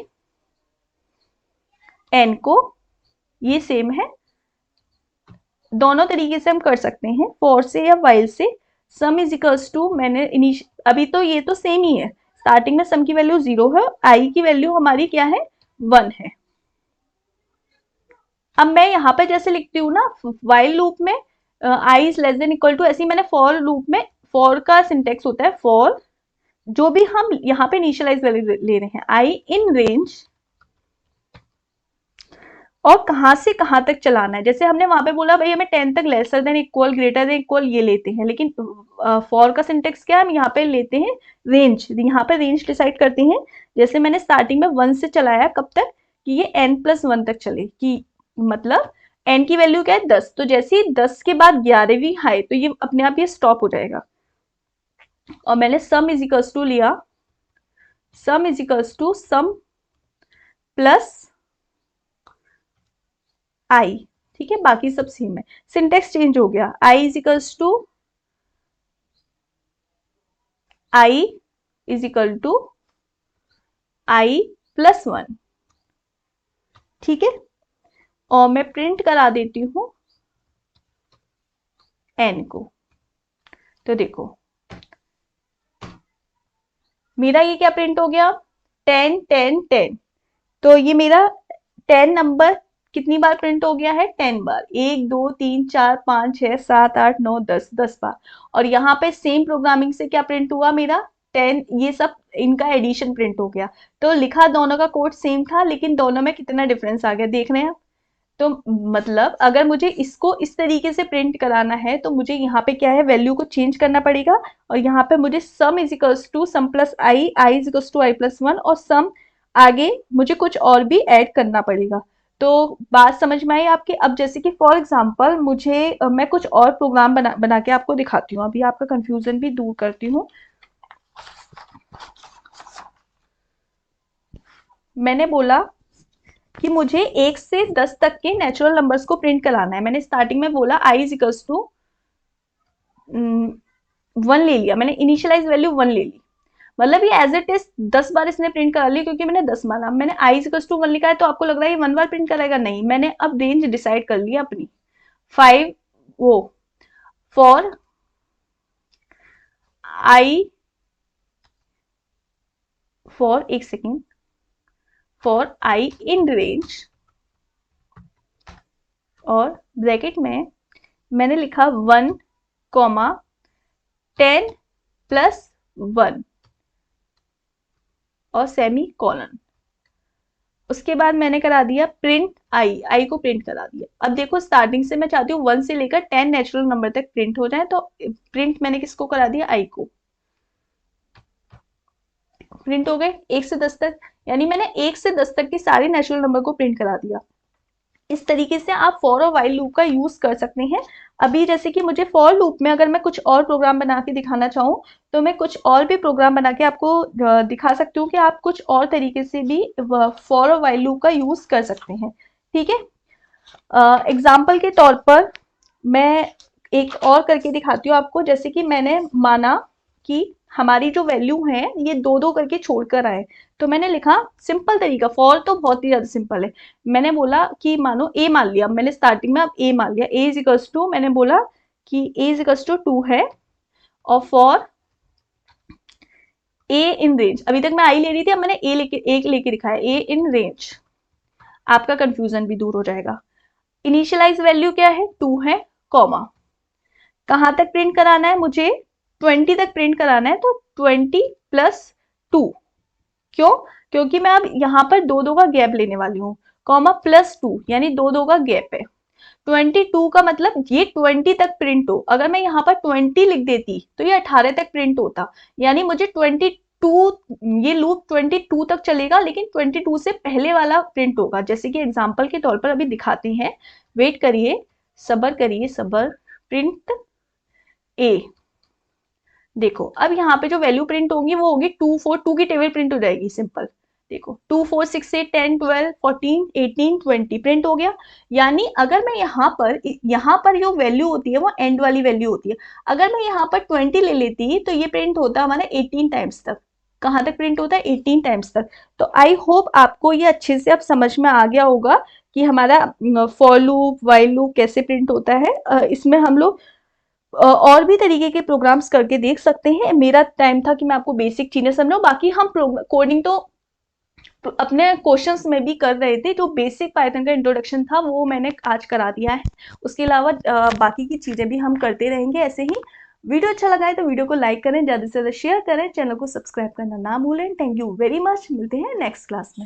S1: एन को, ये सेम है, दोनों तरीके से हम कर सकते हैं, फॉर से या वाइल से। सम इज इक्वल्स टू, मैंने अभी तो ये तो सेम ही है, स्टार्टिंग में सम की वैल्यू 0 है, आई की वैल्यू हमारी क्या है 1 है। अब मैं यहाँ पे जैसे लिखती हूँ ना वाइल लूप में i is less than equal to, ऐसे ही मैंने फॉर लूप में, फॉर का सिंटेक्स होता है फॉर, जो भी हम यहाँ पे इनिशियलाइज वैल्यू ले रहे हैं, आई इन रेंज, और कहां से कहां तक चलाना है। जैसे हमने वहां पे बोला भाई हमें 10 तक laser than equal greater than equal ये लेते हैं, लेकिन फॉर का सिंटेक्स क्या है, हम यहाँ पे लेते हैं रेंज, यहाँ पे रेंज डिसाइड करते हैं। जैसे मैंने स्टार्टिंग में 1 से चलाया, कब तक कि ये n+1 तक चले, कि मतलब n की वैल्यू क्या है 10, तो जैसे ही 10 के बाद 11वीं हाई, तो ये अपने आप ये स्टॉप हो जाएगा। और मैंने सम इज इक्वल्स टू लिया, sum is equals to sum plus i, ठीक है, बाकी सब सेम है, सिंटेक्स चेंज हो गया, i is equals to i is equal to i+1, ठीक है, और मैं प्रिंट करा देती हूं n को। तो देखो मेरा ये क्या प्रिंट हो गया 10 10 10, तो ये मेरा 10 नंबर कितनी बार प्रिंट हो गया है 10 बार, 1 2 3 4 5 6 7 8 9 10 10 बार। और यहाँ पे सेम प्रोग्रामिंग से क्या प्रिंट हुआ मेरा 10, ये सब इनका एडिशन प्रिंट हो गया। तो लिखा दोनों का कोड सेम था, लेकिन दोनों में कितना डिफरेंस आ गया देख रहे हैं। तो मतलब अगर मुझे इसको इस तरीके से प्रिंट कराना है तो मुझे यहाँ पे क्या है वैल्यू को चेंज करना पड़ेगा, और यहाँ पे मुझे sum is equals to sum plus I, I is equals to i+1, और सम आगे मुझे कुछ और भी ऐड करना पड़ेगा। तो बात समझ में आई आपके। अब जैसे कि फॉर एग्जांपल मुझे मैं कुछ और प्रोग्राम बना के आपको दिखाती हूँ, अभी आपका कंफ्यूजन भी दूर करती हूँ। मैंने बोला कि मुझे 1 से 10 तक के नेचुरल नंबर्स को प्रिंट कराना है। मैंने स्टार्टिंग में बोला आई इज इक्वल्स टू 1 ले लिया, मैंने इनिशियलाइज वैल्यू 1 ले ली, मतलब ये एज इट इज 10 बार इसने प्रिंट करा लिया क्योंकि मैंने 10 माना। मैंने आई इज इक्वल्स टू 1 लिखा है, तो आपको लग रहा है ये 1 बार प्रिंट करेगा, नहीं, मैंने अब रेंज डिसाइड कर ली अपनी 5 वो फॉर आई, फॉर एक second, for I in range, और ब्रैकेट में मैंने लिखा 1 10 + 1 और सेमी कॉलन। उसके बाद मैंने करा दिया प्रिंट आई, आई को प्रिंट करा दिया। अब देखो स्टार्टिंग से मैं चाहती हूँ 1 से लेकर 10 नेचुरल नंबर तक प्रिंट हो जाए, तो प्रिंट मैंने किसको करा दिया आई को। प्रिंट हो गए 1 से 10 तक, यानी मैंने 1 से 10 तक के सारे नेचुरल नंबर को प्रिंट करा दिया। इस तरीके से आप फॉर और वाइल लूप का यूज कर सकते हैं। अभी जैसे कि मुझे फॉर लूप में अगर मैं कुछ और प्रोग्राम बना के दिखाना चाहूँ तो मैं कुछ और भी प्रोग्राम बना के आपको दिखा सकती हूँ कि आप कुछ और तरीके से भी फॉर और वाइल लूप का यूज कर सकते हैं। ठीक है, एग्जाम्पल के तौर पर मैं एक और करके दिखाती हूँ आपको। जैसे कि मैंने माना कि हमारी जो वैल्यू है ये 2-2 करके छोड़कर आए, तो मैंने लिखा सिंपल तरीका, फॉर तो बहुत ही ज्यादा सिंपल है। मैंने बोला कि मानो ए मान लिया, मैंने स्टार्टिंग में अब ए मान लिया, ए इज इक्वल्स टू, मैंने बोला कि ए इज इक्वल्स टू 2 है, और फॉर ए इन रेंज, अभी तक मैं आई ले रही थी, अब मैंने ए लेके एक लेके दिखाया, ए इन रेंज, आपका कंफ्यूजन भी दूर हो जाएगा। इनिशियलाइज वैल्यू क्या है, 2 है, कॉमा, कहां तक प्रिंट कराना है मुझे, 20 तक प्रिंट कराना है, तो 20 प्लस 2, क्यों, क्योंकि मैं अब यहाँ पर 2-2 का गैप लेने वाली हूँ, कॉमा प्लस 2 यानी 2-2 का गैप है। 22 का मतलब ये 20 तक प्रिंट हो, अगर मैं यहाँ पर 20 लिख देती तो ये 18 तक प्रिंट होता, यानी मुझे 22, ये लूप 22 तक चलेगा, लेकिन 22 से पहले वाला प्रिंट होगा। जैसे कि एग्जांपल के तौर पर अभी दिखाते हैं, वेट करिए, सबर करिए, सबर, प्रिंट ए, देखो अब यहाँ पे जो वैल्यू प्रिंट होगी वो होगी 2 4, 2 की टेबल प्रिंट हो जाएगी, सिंपल, देखो 2 4 6 8 10 12 14 18 20 प्रिंट हो गया। यानी अगर मैं यहाँ पर जो वैल्यू होती है वो एंड वाली वैल्यू होती है, अगर मैं यहाँ पर 20 ले लेती तो ये प्रिंट होता हमारा 18 टाइम्स तक। कहाँ तक प्रिंट होता है, 18 टाइम्स तक। तो आई होप आपको ये अच्छे से अब समझ में आ गया होगा कि हमारा फॉर लूप, वाइल लूप कैसे प्रिंट होता है। इसमें हम लोग और भी तरीके के प्रोग्राम्स करके देख सकते हैं। मेरा टाइम था कि मैं आपको बेसिक चीजें समझाऊं, बाकी हम कोडिंग तो अपने क्वेश्चंस में भी कर रहे थे, जो बेसिक पाइथन का इंट्रोडक्शन था वो मैंने आज करा दिया है। उसके अलावा बाकी की चीजें भी हम करते रहेंगे ऐसे ही। वीडियो अच्छा लगा है तो वीडियो को लाइक करें, ज्यादा से ज्यादा शेयर करें, चैनल को सब्सक्राइब करना ना भूलें। थैंक यू वेरी मच, मिलते हैं नेक्स्ट क्लास में।